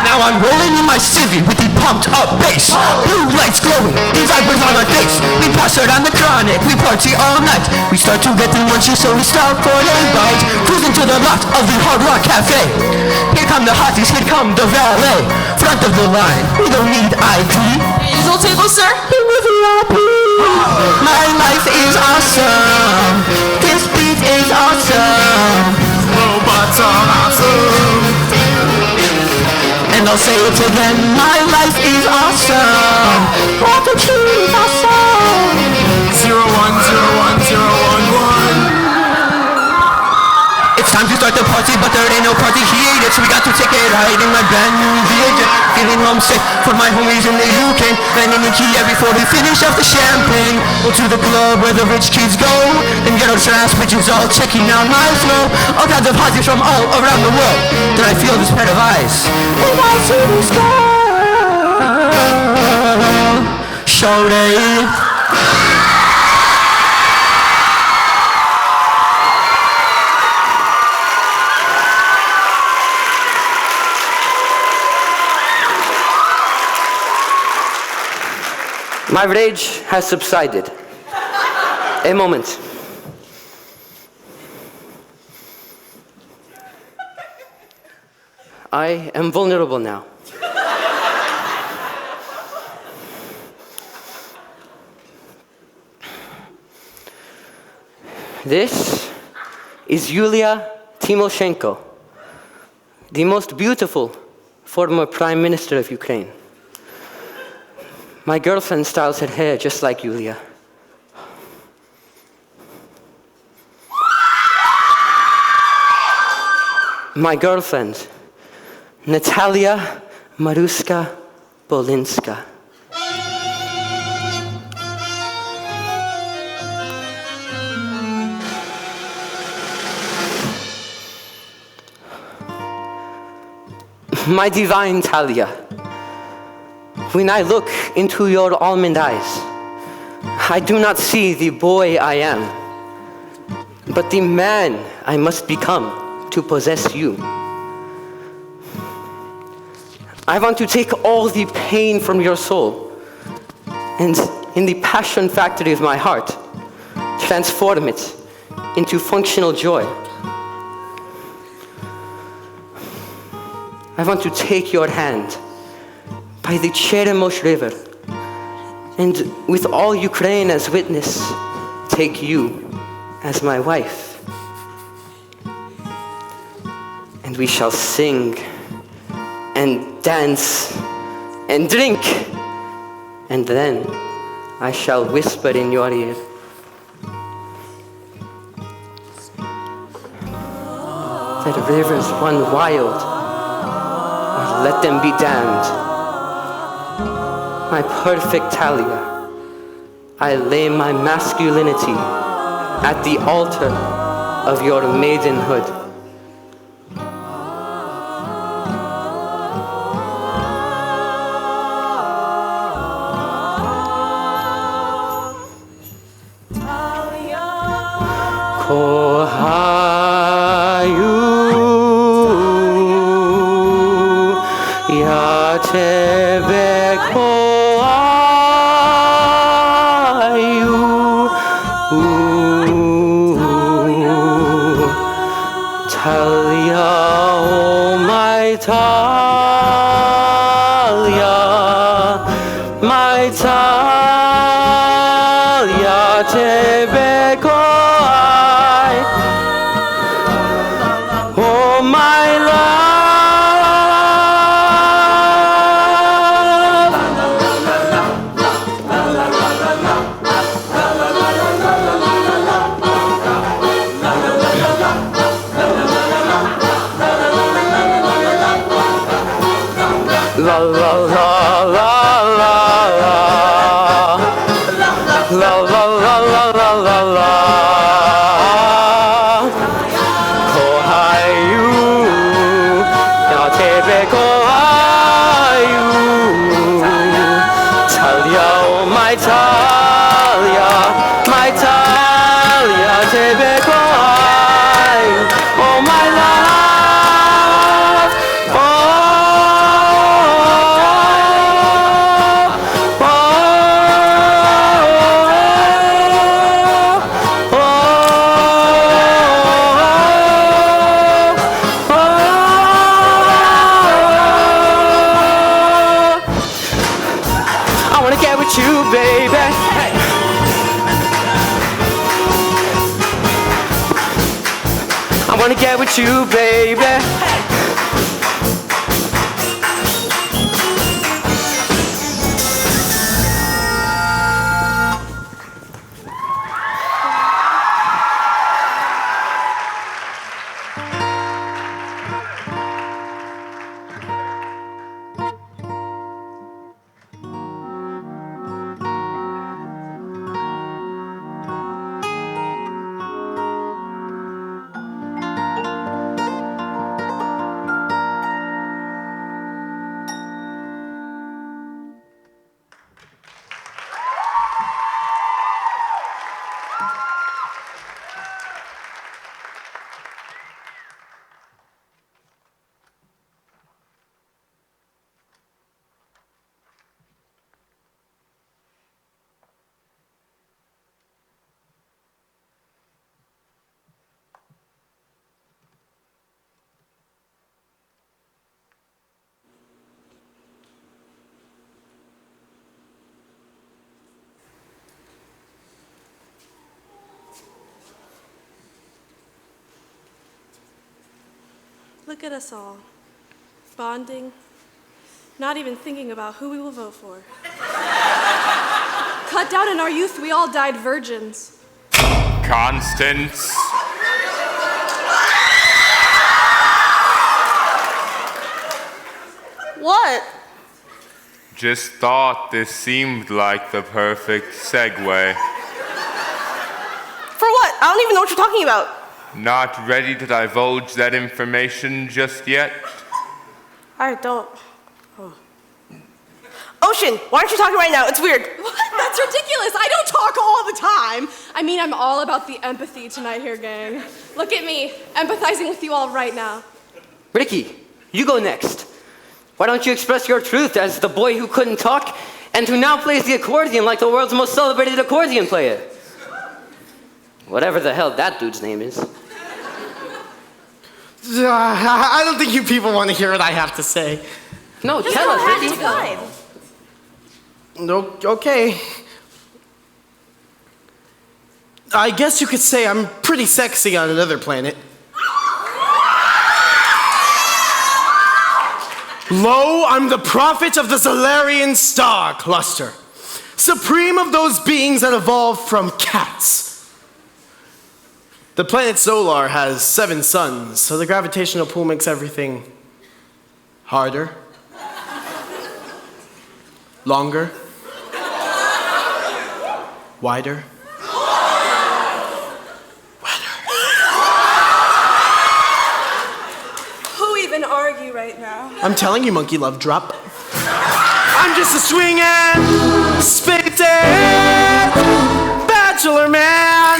Now I'm rolling in my civvy with the pumped up bass. Blue lights glowing, these vipers on our face. We pass around the chronic, we party all night. We start to get the munchies, so we stop for a bite. Cruising to the lot of the Hard Rock Cafe. Here come the hotties, here come the valet. Front of the line, we don't need ID. Usual table, sir? My life is awesome. This beat is awesome. Robots are awesome. And I'll say it again. My life is awesome. the party, but there ain't no party here yet, so we got to take it right in my brand new VHS. Feeling homesick for my homies in the UK, landing in Kiev before they finish off the champagne. Go to the club where the rich kids go, and get our trash bitches all checking out my flow. All kinds of parties from all around the world. Then I feel this pair of eyes in my city sky. Shorty. My rage has subsided. A moment. I am vulnerable now. This is Yulia Tymoshenko, the most beautiful former Prime Minister of Ukraine. My girlfriend styles her hair just like Yulia. My girlfriend, Natalia Maruska Bolinska. My divine Talia, when I look into your almond eyes, I do not see the boy I am, but the man I must become to possess you. I want to take all the pain from your soul and in the passion factory of my heart, transform it into functional joy. I want to take your hand by the Cheremosh River, and with all Ukraine as witness, take you as my wife. And we shall sing and dance and drink, and then I shall whisper in your ear. That rivers run wild, or let them be damned. My perfect Talia, I lay my masculinity at the altar of your maidenhood. You, baby. Look at us all, bonding, not even thinking about who we will vote for. Cut down in our youth, we all died virgins. Constance. What? Just thought this seemed like the perfect segue. For what? I don't even know what you're talking about. Not ready to divulge that information just yet? I don't. Oh. Ocean, why aren't you talking right now? It's weird. What? That's ridiculous. I don't talk all the time. I mean, I'm all about the empathy tonight here, gang. Look at me, empathizing with you all right now. Ricky, you go next. Why don't you express your truth as the boy who couldn't talk and who now plays the accordion like the world's most celebrated accordion player? Whatever the hell that dude's name is. I don't think you people want to hear what I have to say. No, Just tell go us, ahead, Ricky. it's fine. No, okay. I guess you could say I'm pretty sexy on another planet. Lo, I'm the prophet of the Solarian star cluster, supreme of those beings that evolved from cats. The planet Solar has 7 suns, so the gravitational pull makes everything harder, longer, wider, wetter. Who even are you right now? I'm telling you, monkey love drop. I'm just a swingin', spit-it, bachelor man.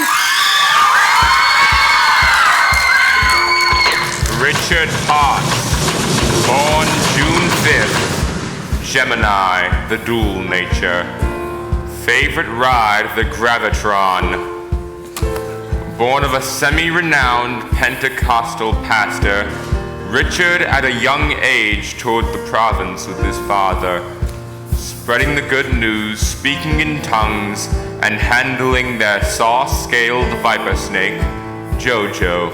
Richard Potts, born June 5th, Gemini, the dual nature. Favorite ride, the Gravitron. Born of a semi-renowned Pentecostal pastor, Richard at a young age toured the province with his father, spreading the good news, speaking in tongues, and handling their saw-scaled viper snake, Jojo.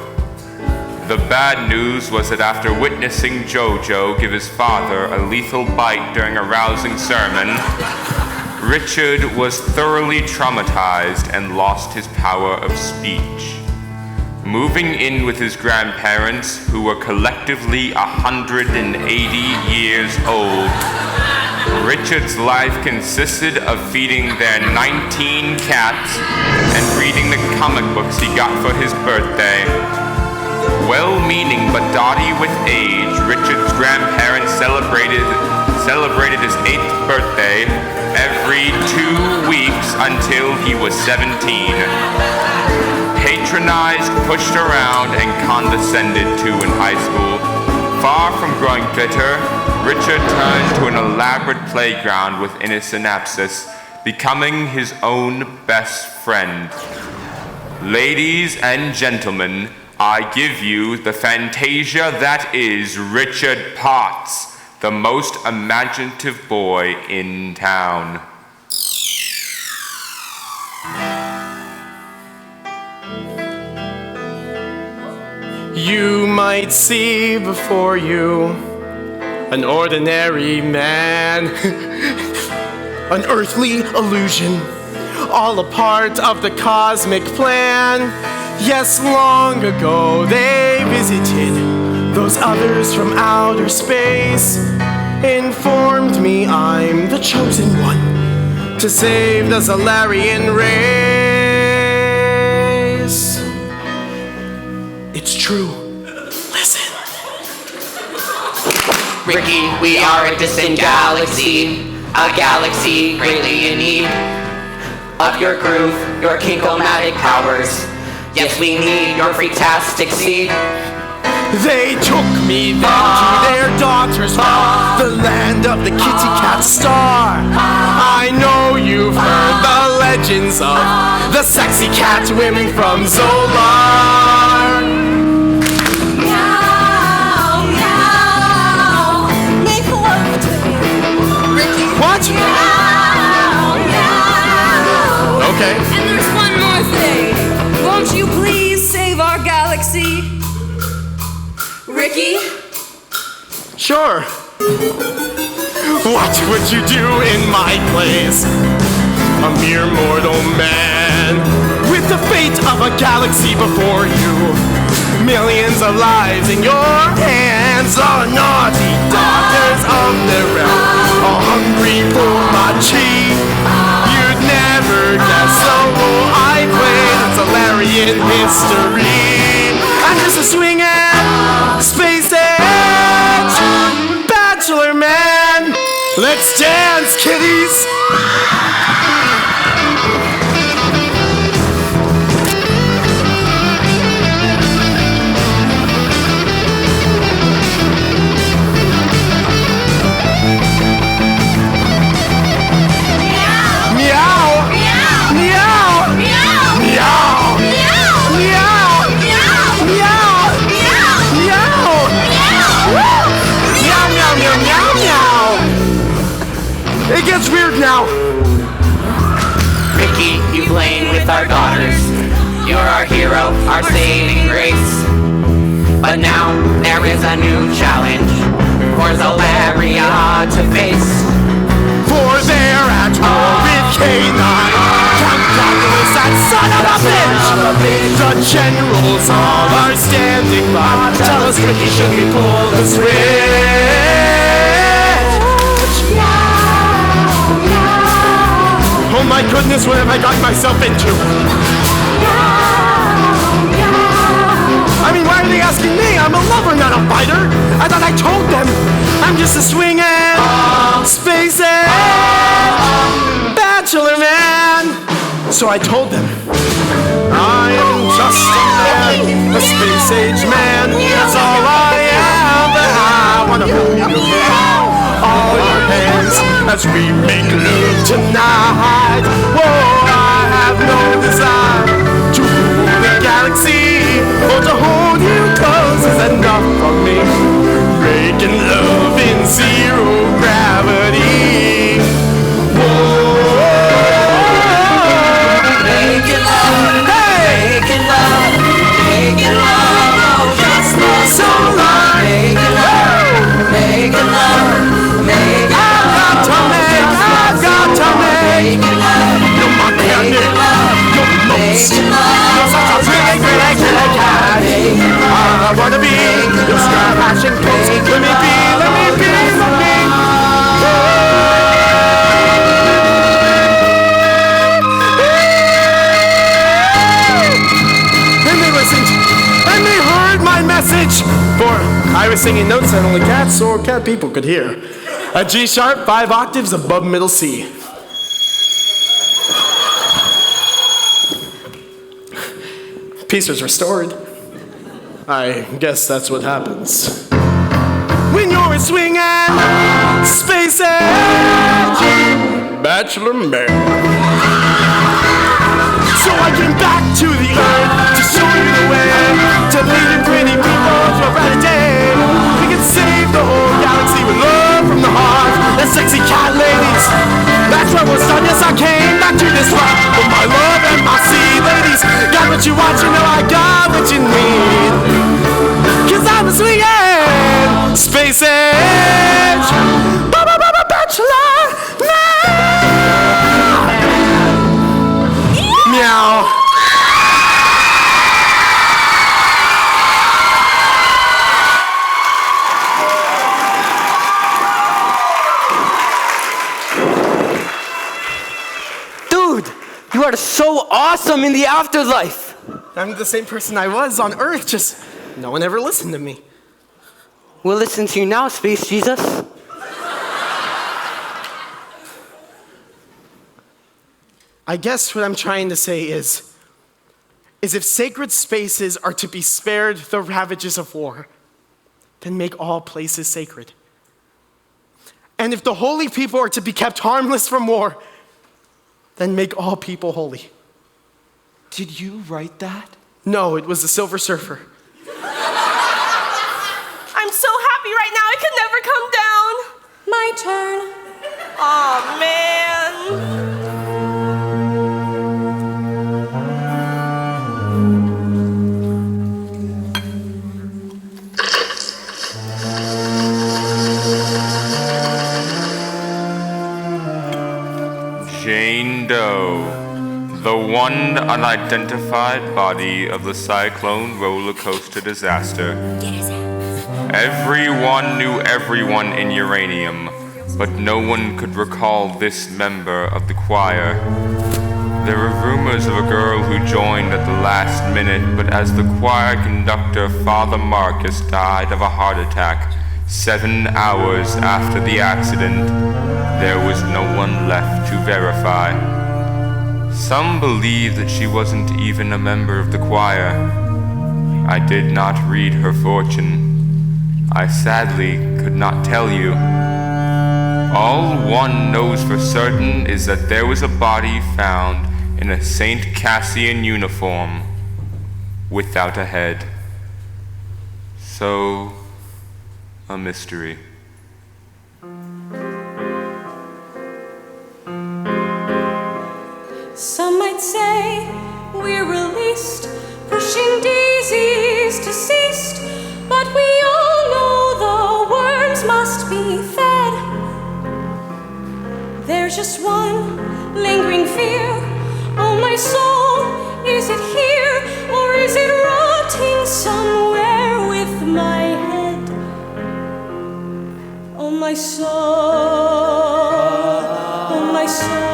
The bad news was that after witnessing Jojo give his father a lethal bite during a rousing sermon, Richard was thoroughly traumatized and lost his power of speech. Moving in with his grandparents, who were collectively 180 years old, Richard's life consisted of feeding their 19 cats and reading the comic books he got for his birthday. Well-meaning but dotty with age, Richard's grandparents celebrated his 8th birthday every 2 weeks until he was 17. Patronized, pushed around, and condescended to in high school, far from growing bitter, Richard turned to an elaborate playground within his synapses, becoming his own best friend. Ladies and gentlemen, I give you the fantasia that is Richard Potts, the most imaginative boy in town. You might see before you an ordinary man, an earthly illusion, all a part of the cosmic plan. Yes, long ago they visited those others from outer space, informed me I'm the chosen one to save the Solarian race. It's true. Listen. Ricky, we are a distant galaxy, a galaxy greatly in need of your groove, your kinkomatic powers. Yes, we need your freaktastic seed. They took me then to their daughter's home, the land of the kitty cat star. I know you've heard the legends of the sexy cat women from Zolar. Meow, meow. Make love to me, Ricky. What? Meow, meow. Okay. And there's one more thing. Won't you please save our galaxy? Ricky? Sure. What would you do in my place? A mere mortal man with the fate of a galaxy before you. Millions of lives in your hands. All naughty daughters of the realm, all hungry for my chi. You'd never guess the role I played in Solarian history. I'm just a swinging space age bachelor man. Let's dance, kiddies! It gets weird now. Ricky, you playing with our daughters. You're our hero, our saving grace. But now there is a new challenge for Zolaria to face. For they're at war with K9. Count Calculus, that son of a bitch. The generals all are standing by. Tell us, Ricky, should we pull the switch? Oh my goodness, what have I got myself into? I mean, why are they asking me? I'm a lover, not a fighter. I thought I told them. I'm just a swinging space age bachelor man. So I told them, I am just a space age man. That's all I am, but I wanna hold you. All your hands as we make love tonight. Whoa, I have no desire to rule the galaxy or to hold you close is enough for me. Breaking love in zero gravity. Whoa, making love, hey, making love, oh, just for so long. Making love, making love. I've got to make you're my candy, you're most, you're such a pretty cat. I wanna be your star passion close. Let me be. And they listened, and they heard my message. For I was singing notes that only cats or cat people could hear. A G sharp, 5 octaves above middle C. Peace was restored. I guess that's what happens when you're a swinging space age bachelor man. So I came back to the earth to show you the way, to lead the pretty people to a brighter day. We can save the whole galaxy with love from the heart and sexy cat ladies. That's what was done. Yes, I came back to this rock with my love and my sea ladies. Got what you want, you know I got what you need. Cause I'm a swinging space age bachelor man. Meow. Dude, you are so awesome in the afterlife. I'm the same person I was on Earth, just no one ever listened to me. We'll listen to you now, Space Jesus. I guess what I'm trying to say is if sacred spaces are to be spared the ravages of war, then make all places sacred. And if the holy people are to be kept harmless from war, then make all people holy. Did you write that? No, it was the Silver Surfer. I'm so happy right now, I could never come down. My turn. Aw, man. Jane Doe, the one unidentified body of the Cyclone roller coaster disaster. Everyone knew everyone in Uranium, but no one could recall this member of the choir. There were rumors of a girl who joined at the last minute, but as the choir conductor, Father Marcus, died of a heart attack 7 hours after the accident, there was no one left to verify. Some believe that she wasn't even a member of the choir. I did not read her fortune. I sadly could not tell you. All one knows for certain is that there was a body found in a St. Cassian uniform without a head. So, a mystery. Some might say we're released, pushing daisies deceased, but we all know the worms must be fed. There's just one lingering fear. Oh, my soul, is it here, or is it rotting somewhere with my head? Oh, my soul, oh, my soul.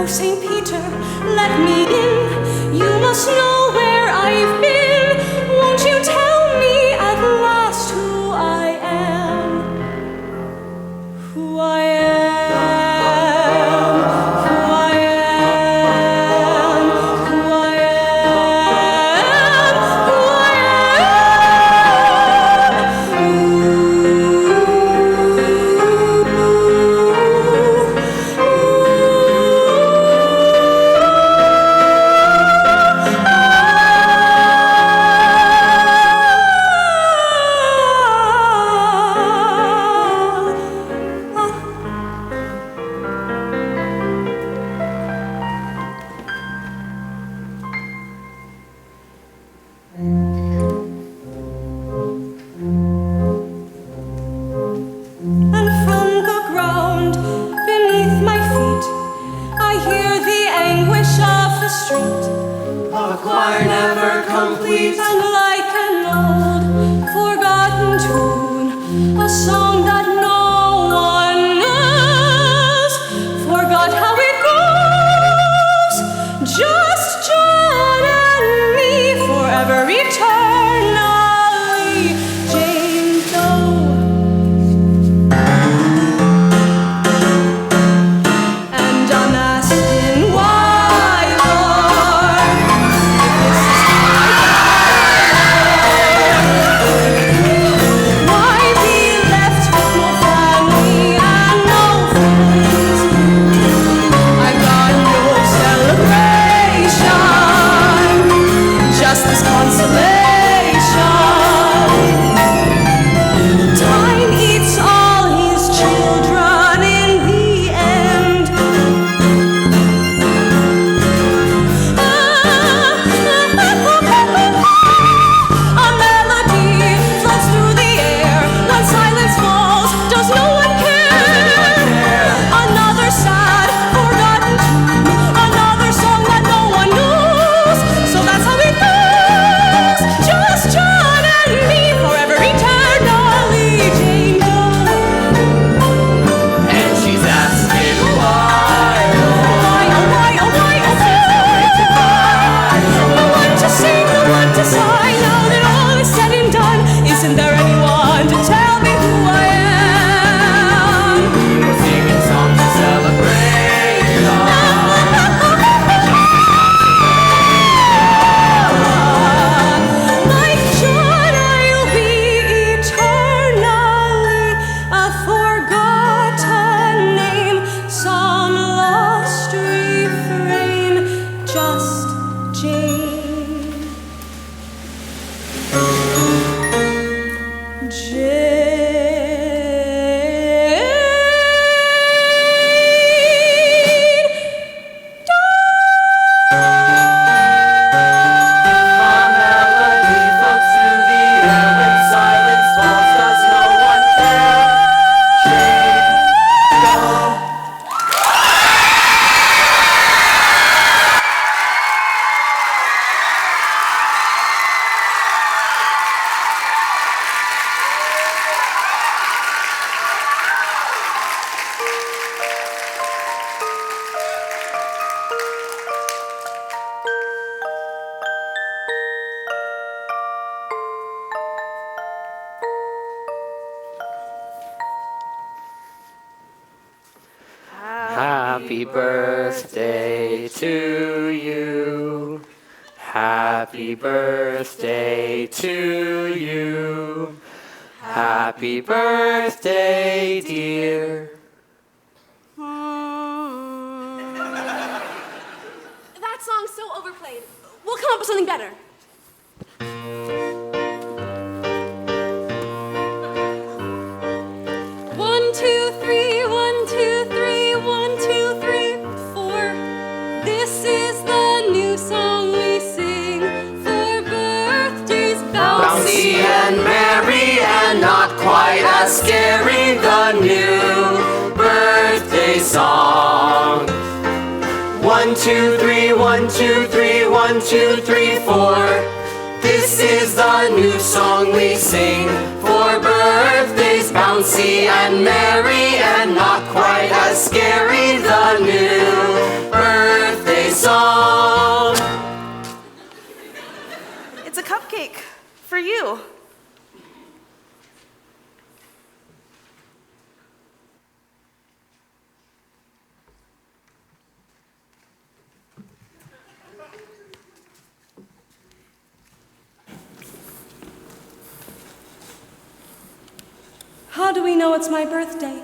St. Peter, let me in. You must know where I've been. Won't you tell me at last who I am? Who I am, who I am, who I am, who I Happy birthday to you. Happy birthday to you. Happy birthday, dear. That song's so overplayed. We'll come up with something better. One, two, three, 1, 2, 3, 1, 2, 3, 4. This is the new song we sing for birthdays. Bouncy and merry and not quite as scary, the new birthday song. 1, 2, 3, 1, 2, 3, 1, 2, 3, 4. This is the new song we sing for birthdays. Bouncy and merry and not quite as scary, the new birthday song. It's a cupcake for you. How do we know it's my birthday?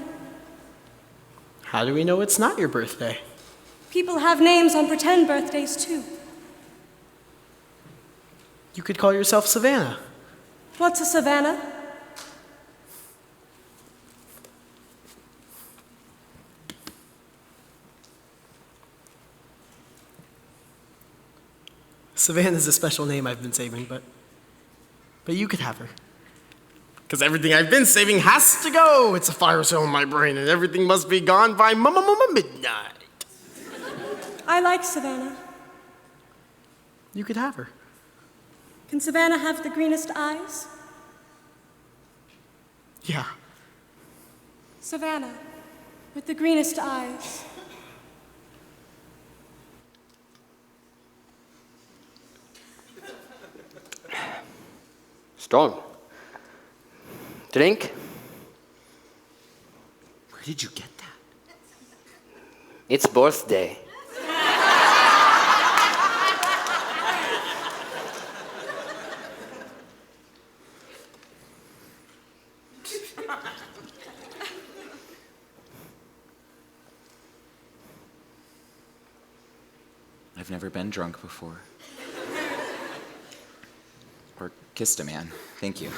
How do we know it's not your birthday? People have names on pretend birthdays too. You could call yourself Savannah. What's a Savannah? Savannah's a special name I've been saving, but you could have her. Because everything I've been saving has to go. It's a fire sale in my brain, and everything must be gone by midnight. I like Savannah. You could have her. Can Savannah have the greenest eyes? Yeah. Savannah, with the greenest eyes. Strong. Drink? Where did you get that? It's birthday. I've never been drunk before. Or kissed a man. Thank you.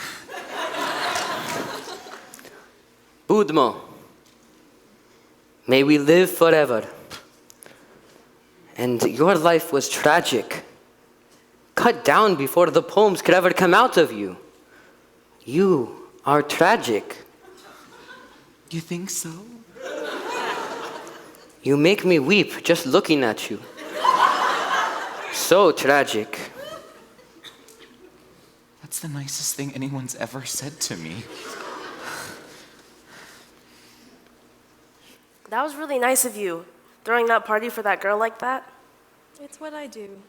Budmo. May we live forever. And your life was tragic. Cut down before the poems could ever come out of you. You are tragic. You think so? You make me weep just looking at you. So tragic. That's the nicest thing anyone's ever said to me. That was really nice of you, throwing that party for that girl like that. It's what I do.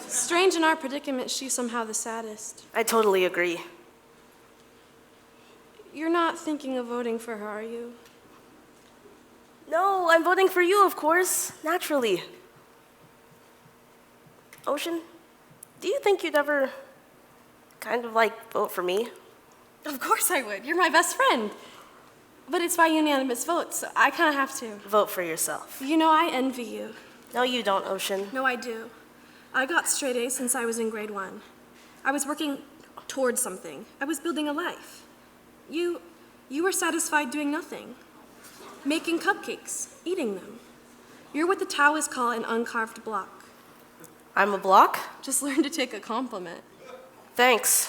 Strange in our predicament, she's somehow the saddest. I totally agree. You're not thinking of voting for her, are you? No, I'm voting for you, of course, naturally. Ocean, do you think you'd ever kind of like vote for me? Of course I would. You're my best friend. But it's by unanimous vote, so I kind of have to. Vote for yourself. You know, I envy you. No, you don't, Ocean. No, I do. I got straight A's since I was in grade 1. I was working towards something. I was building a life. You were satisfied doing nothing. Making cupcakes, eating them. You're what the Taoists call an uncarved block. I'm a block? Just learn to take a compliment. Thanks.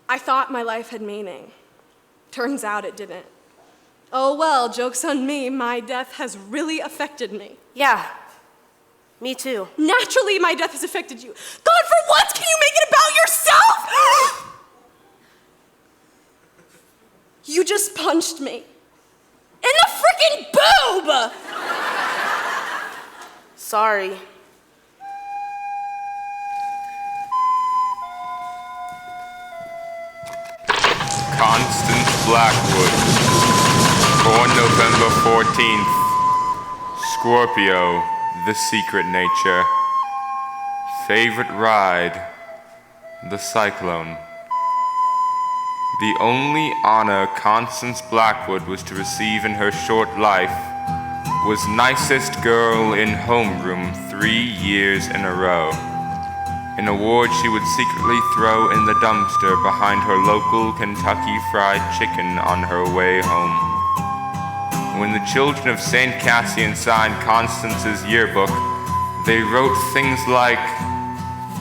I thought my life had meaning. Turns out it didn't. Oh well, joke's on me, my death has really affected me. Yeah, me too. Naturally, my death has affected you. God, for once, can you make it about yourself? You just punched me. In the freaking boob! Sorry. Constance Blackwood. Born November 14th. Scorpio, the secret nature. Favorite ride, the Cyclone. The only honor Constance Blackwood was to receive in her short life was nicest girl in homeroom 3 years in a row. An award she would secretly throw in the dumpster behind her local Kentucky Fried Chicken on her way home. When the children of St. Cassian signed Constance's yearbook, they wrote things like,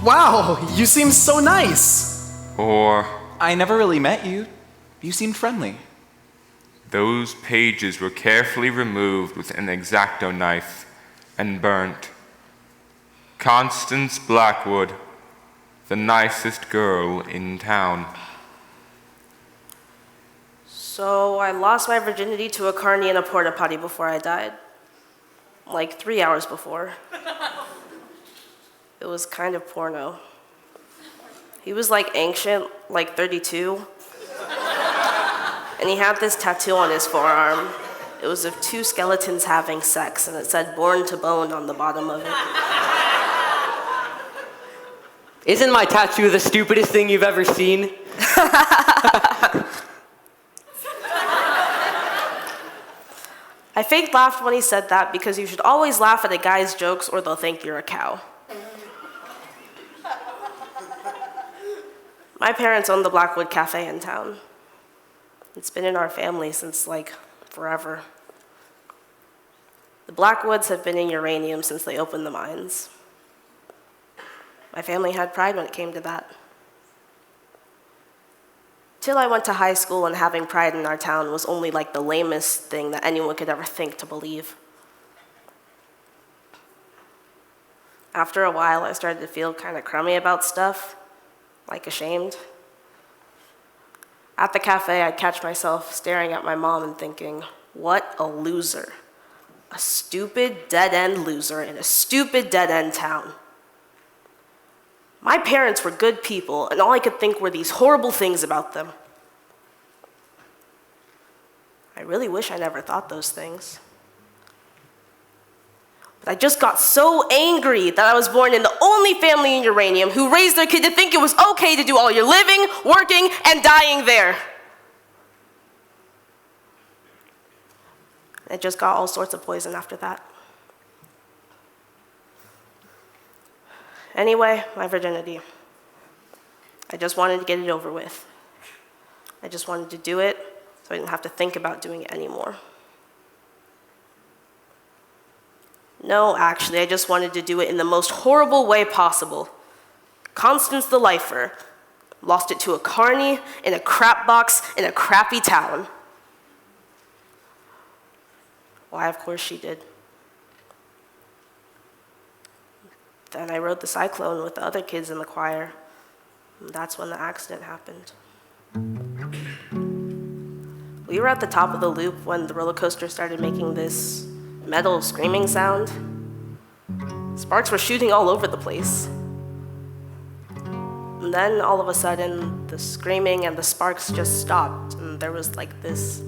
Wow, you seem so nice. or, I never really met you. You seemed friendly. those pages were carefully removed with an X-Acto knife and burnt. Constance Blackwood, the nicest girl in town. So I lost my virginity to a carny in a porta potty before I died. Like 3 hours before. It was kind of porno. He was like ancient, like 32. And he had this tattoo on his forearm. It was of 2 skeletons having sex, and it said "born to bone" on the bottom of it. Isn't my tattoo the stupidest thing you've ever seen? I fake laughed when he said that because you should always laugh at a guy's jokes or they'll think you're a cow. My parents own the Blackwood Cafe in town. It's been in our family since, like, forever. The Blackwoods have been in uranium since they opened the mines. My family had pride when it came to that. Till I went to high school, and having pride in our town was only like the lamest thing that anyone could ever think to believe. After a while, I started to feel kind of crummy about stuff, like ashamed. At the cafe, I'd catch myself staring at my mom and thinking, what a loser. A stupid, dead-end loser in a stupid, dead-end town. My parents were good people, and all I could think were these horrible things about them. I really wish I never thought those things. But I just got so angry that I was born in the only family in uranium who raised their kid to think it was okay to do all your living, working, and dying there. I just got all sorts of poison after that. Anyway, my virginity. I just wanted to get it over with. I just wanted to do it so I didn't have to think about doing it anymore. No, actually, I just wanted to do it in the most horrible way possible. Constance the lifer lost it to a carny in a crap box in a crappy town. Why, of course she did. Then I rode the Cyclone with the other kids in the choir. And that's when the accident happened. We were at the top of the loop when the roller coaster started making this metal screaming sound. Sparks were shooting all over the place. And then all of a sudden, the screaming and the sparks just stopped, and there was like this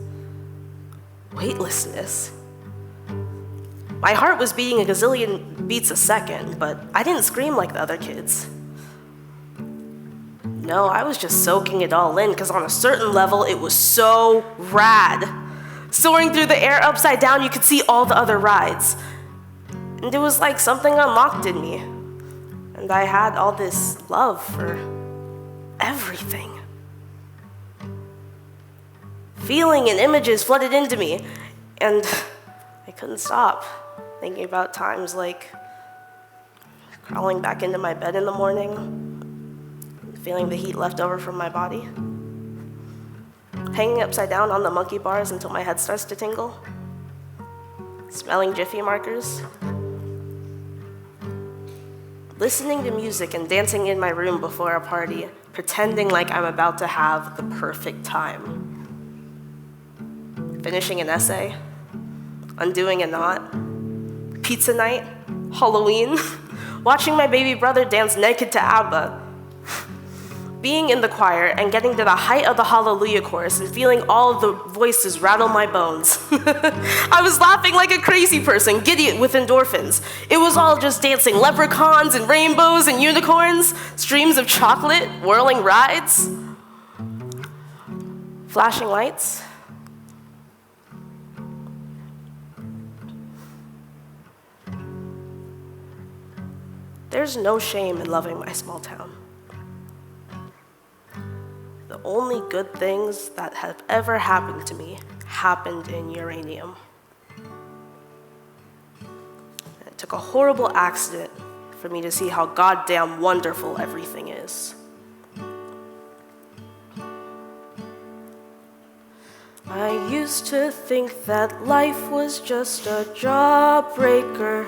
weightlessness. My heart was beating a gazillion beats a second, but I didn't scream like the other kids. No, I was just soaking it all in, because on a certain level, it was so rad. Soaring through the air upside down, you could see all the other rides. And it was like something unlocked in me. And I had all this love for everything. Feeling and images flooded into me, and I couldn't stop thinking about times like crawling back into my bed in the morning, feeling the heat left over from my body, hanging upside down on the monkey bars until my head starts to tingle, smelling Jiffy markers, listening to music and dancing in my room before a party, pretending like I'm about to have the perfect time, finishing an essay, undoing a knot, pizza night, Halloween, watching my baby brother dance naked to ABBA, being in the choir and getting to the height of the Hallelujah chorus and feeling all of the voices rattle my bones. I was laughing like a crazy person, giddy with endorphins. It was all just dancing leprechauns and rainbows and unicorns, streams of chocolate, whirling rides, flashing lights. There's no shame in loving my small town. The only good things that have ever happened to me happened in uranium. It took a horrible accident for me to see how goddamn wonderful everything is. I used to think that life was just a jawbreaker.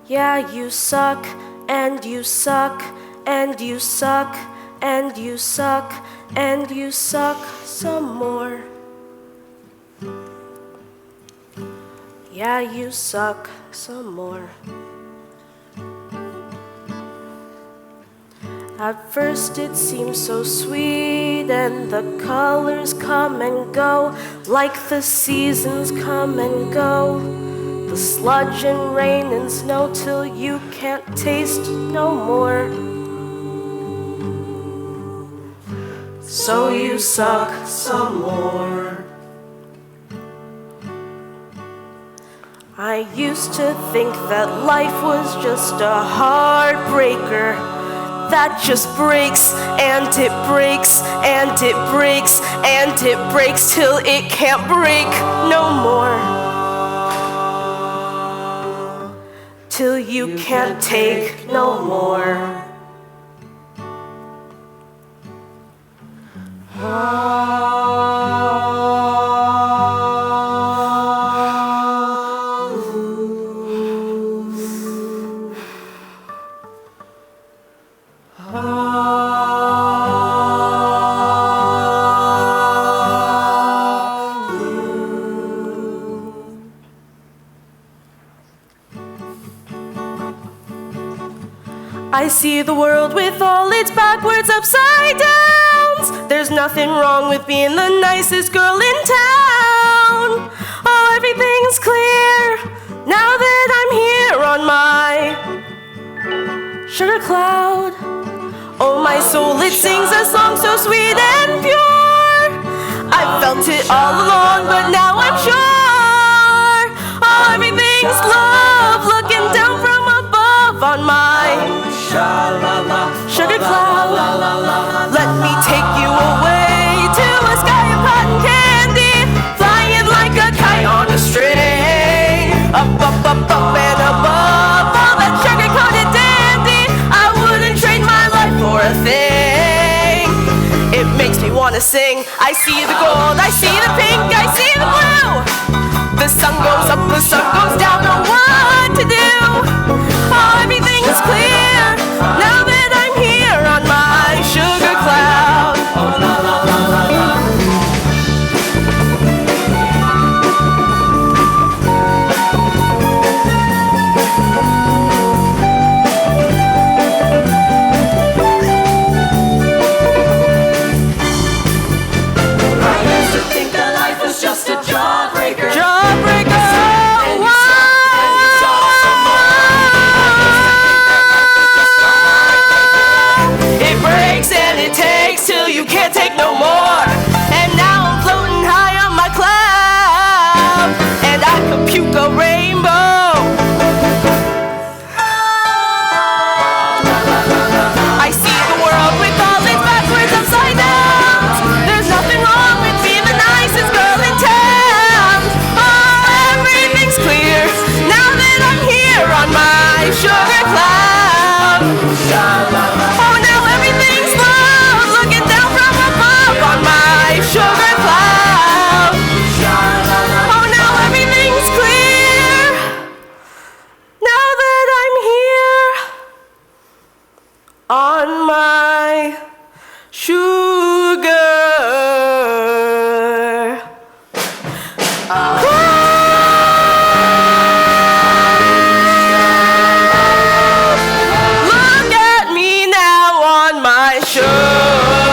Yeah, you suck, and you suck, and you suck, and you suck, and you suck some more. Yeah, you suck some more. At first it seems so sweet, and the colors come and go, like the seasons come and go. The sludge and rain and snow till you can't taste no more. So you suck some more. I used to think that life was just a heartbreaker that just breaks and it breaks and it breaks and it breaks till it can't break no more. Till you can't take no more. I see the world with all its backwards upside downs. There's nothing wrong with being the nicest girl in town. Oh, everything's clear now that I'm here on my sugar cloud. Oh, my soul, it sings a song so sweet and pure. I felt it all along, but now I'm sure. Oh, everything's love looking down from above on my sugar cloud. Let me take you away to a sky of cotton candy, flying like a kite on a string. Up, up, up, up and above all that sugar-coated dandy. I wouldn't trade my life for a thing. It makes me want to sing. I see the gold, I see the pink, I see the blue. The sun goes up, the sun goes down, know what to do. Oh, everything's clear now that I'm here on my sugar cloud. I used to think that life was just a jawbreaker. It breaks and it takes till you can't take no more. And now I'm floating high on my cloud, and I could puke a rainbow. I see the world with all its backwards upside down. There's nothing wrong with being the nicest girl in town. Oh, everything's clear now that I'm here on my sugar cloud. Oh, now everything's love looking down from above on my sugar cloud. Oh, now everything's clear now that I'm here on my sugar Look at me now on my sugar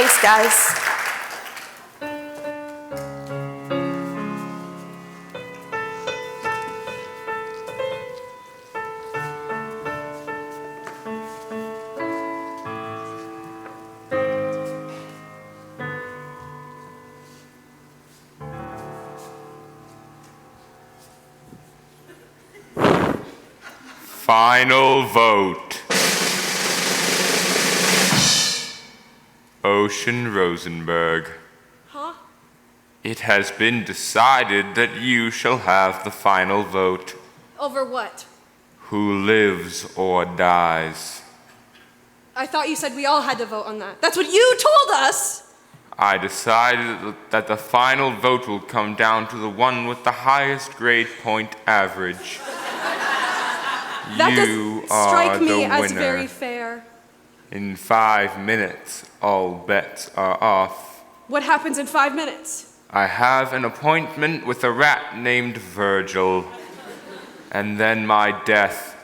Thanks, guys. Final vote. Ocean Rosenberg. Huh? It has been decided that you shall have the final vote. Over what? Who lives or dies? I thought you said we all had to vote on that. That's what you told us! I decided that the final vote will come down to the one with the highest grade point average. That You does are strike me the as winner. very fair. In 5 minutes, all bets are off. What happens in 5 minutes? I have an appointment with a rat named Virgil, and then my death.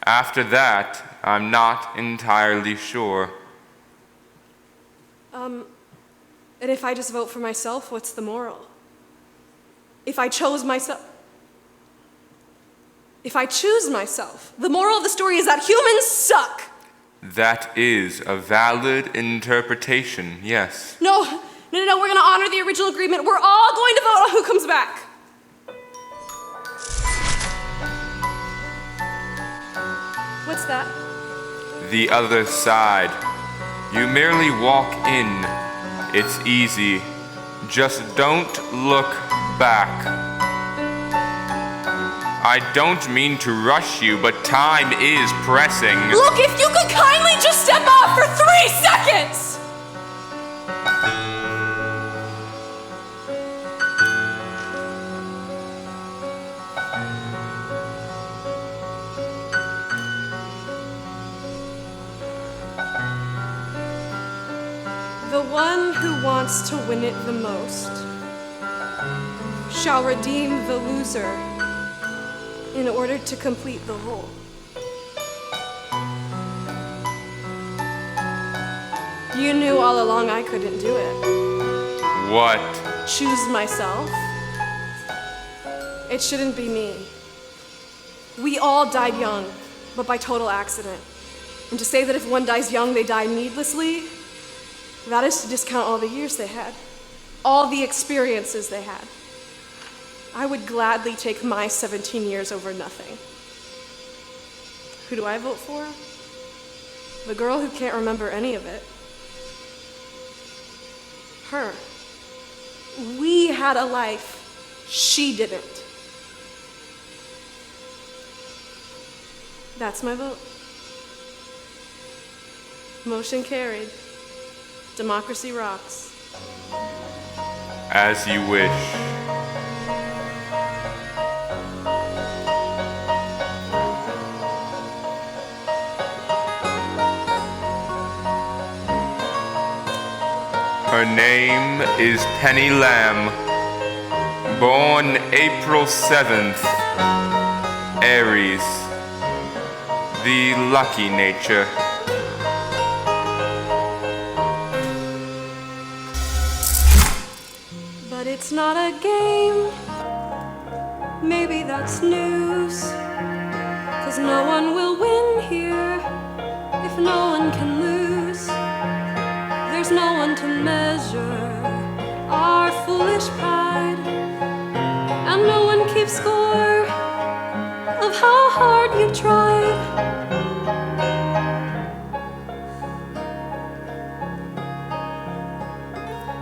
After that, I'm not entirely sure. And if I just vote for myself, what's the moral? If I choose myself, the moral of the story is that humans suck. That is a valid interpretation, yes. No, we're gonna honor the original agreement. We're all going to vote on who comes back. What's that? The other side. You merely walk in. It's easy. Just don't look back. I don't mean to rush you, but time is pressing. Look, if you could kindly just step off for 3 seconds! The one who wants to win it the most shall redeem the loser in order to complete the whole. You knew all along I couldn't do it. What? Choose myself. It shouldn't be me. We all died young, but by total accident. And to say that if one dies young, they die needlessly, that is to discount all the years they had, all the experiences they had. I would gladly take my 17 years over nothing. Who do I vote for? The girl who can't remember any of it. Her. We had a life. She didn't. That's my vote. Motion carried. Democracy rocks. As you wish. Her name is Penny Lamb, born April 7th, Aries, the lucky nature. But it's not a game. Maybe that's news. 'Cause no one will win here if no one can lose. There's no one to measure our foolish pride, and no one keeps score of how hard you've tried.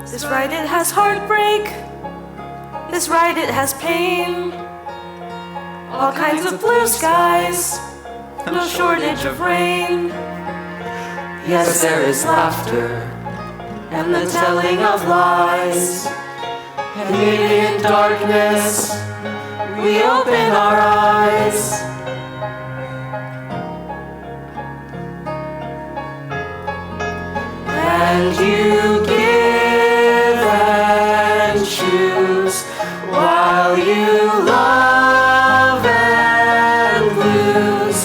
This ride, it has heartbreak. This ride, it has pain. All kinds of blue skies, no shortage of rain. Yes, there is laughter and the telling of lies. And in darkness, we open our eyes. And you give and choose while you love and lose.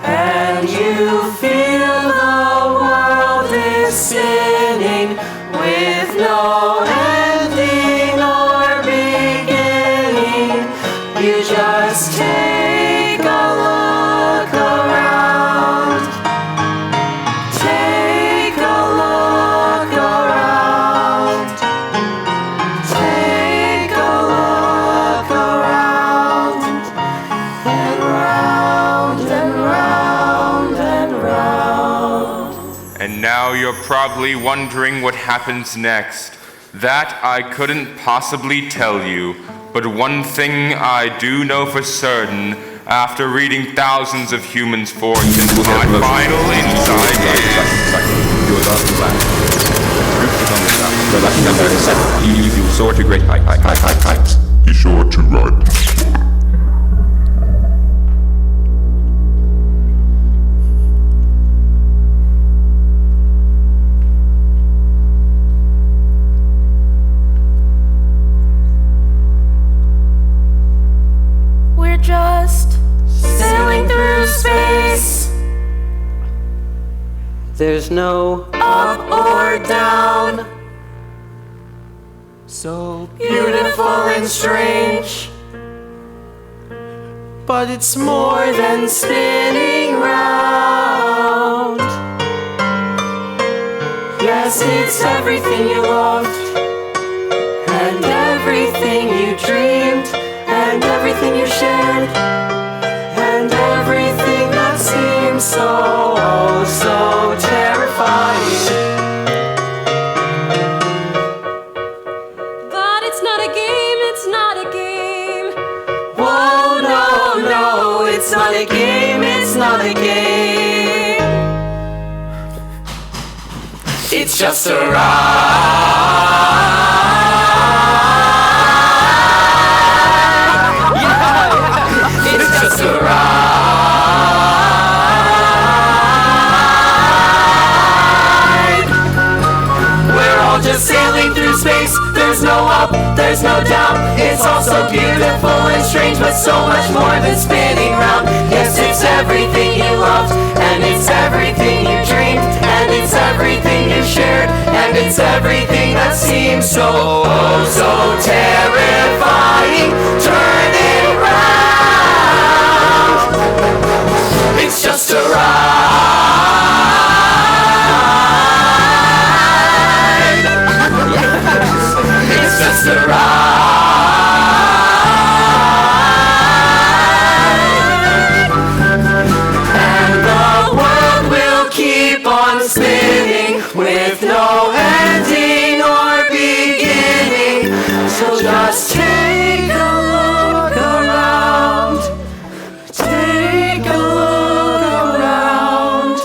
And you feel the world is spinning you're probably wondering what happens next. That I couldn't possibly tell you, but one thing I do know for certain, after reading thousands of humans' fortunes, my final insight is... You soar to great heights. You soar to right. We're just sailing through space. There's no Up or down. So Beautiful and strange. but it's more than Spinning round. Yes, it's everything you loved, and everything you dreamed, and everything you shared, and everything that seems so, so terrifying. But it's not a game, it's not a game. Whoa, no, no, it's not a game, it's not a game. It's just a ride. Yeah. It's just a ride. We're all just sailing through space. There's no up, there's no down. It's all so beautiful and strange, but so much more than spinning round. Yes, it's everything you loved, and it's everything you dreamed, and it's everything you shared, and it's everything that seems so, oh, so terrifying. Turn it round. It's just a ride. It's just a ride. And the world will keep on spinning with no ending or beginning. So just take a look around. Take a look around.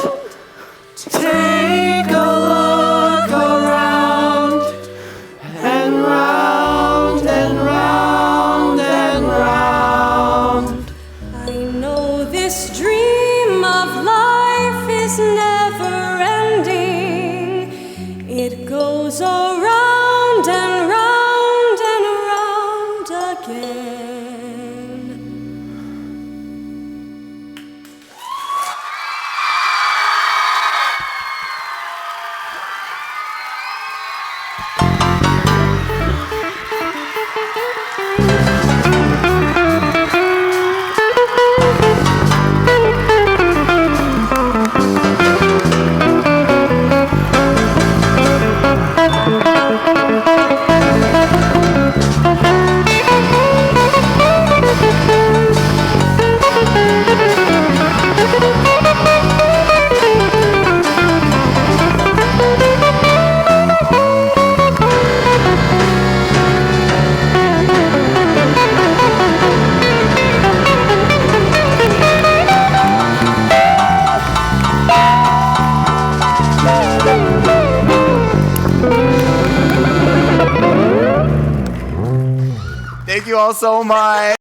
Take a look around. And round and round and round. I know this dream of life is never ending. It goes around and round and round again. Thank you all so much.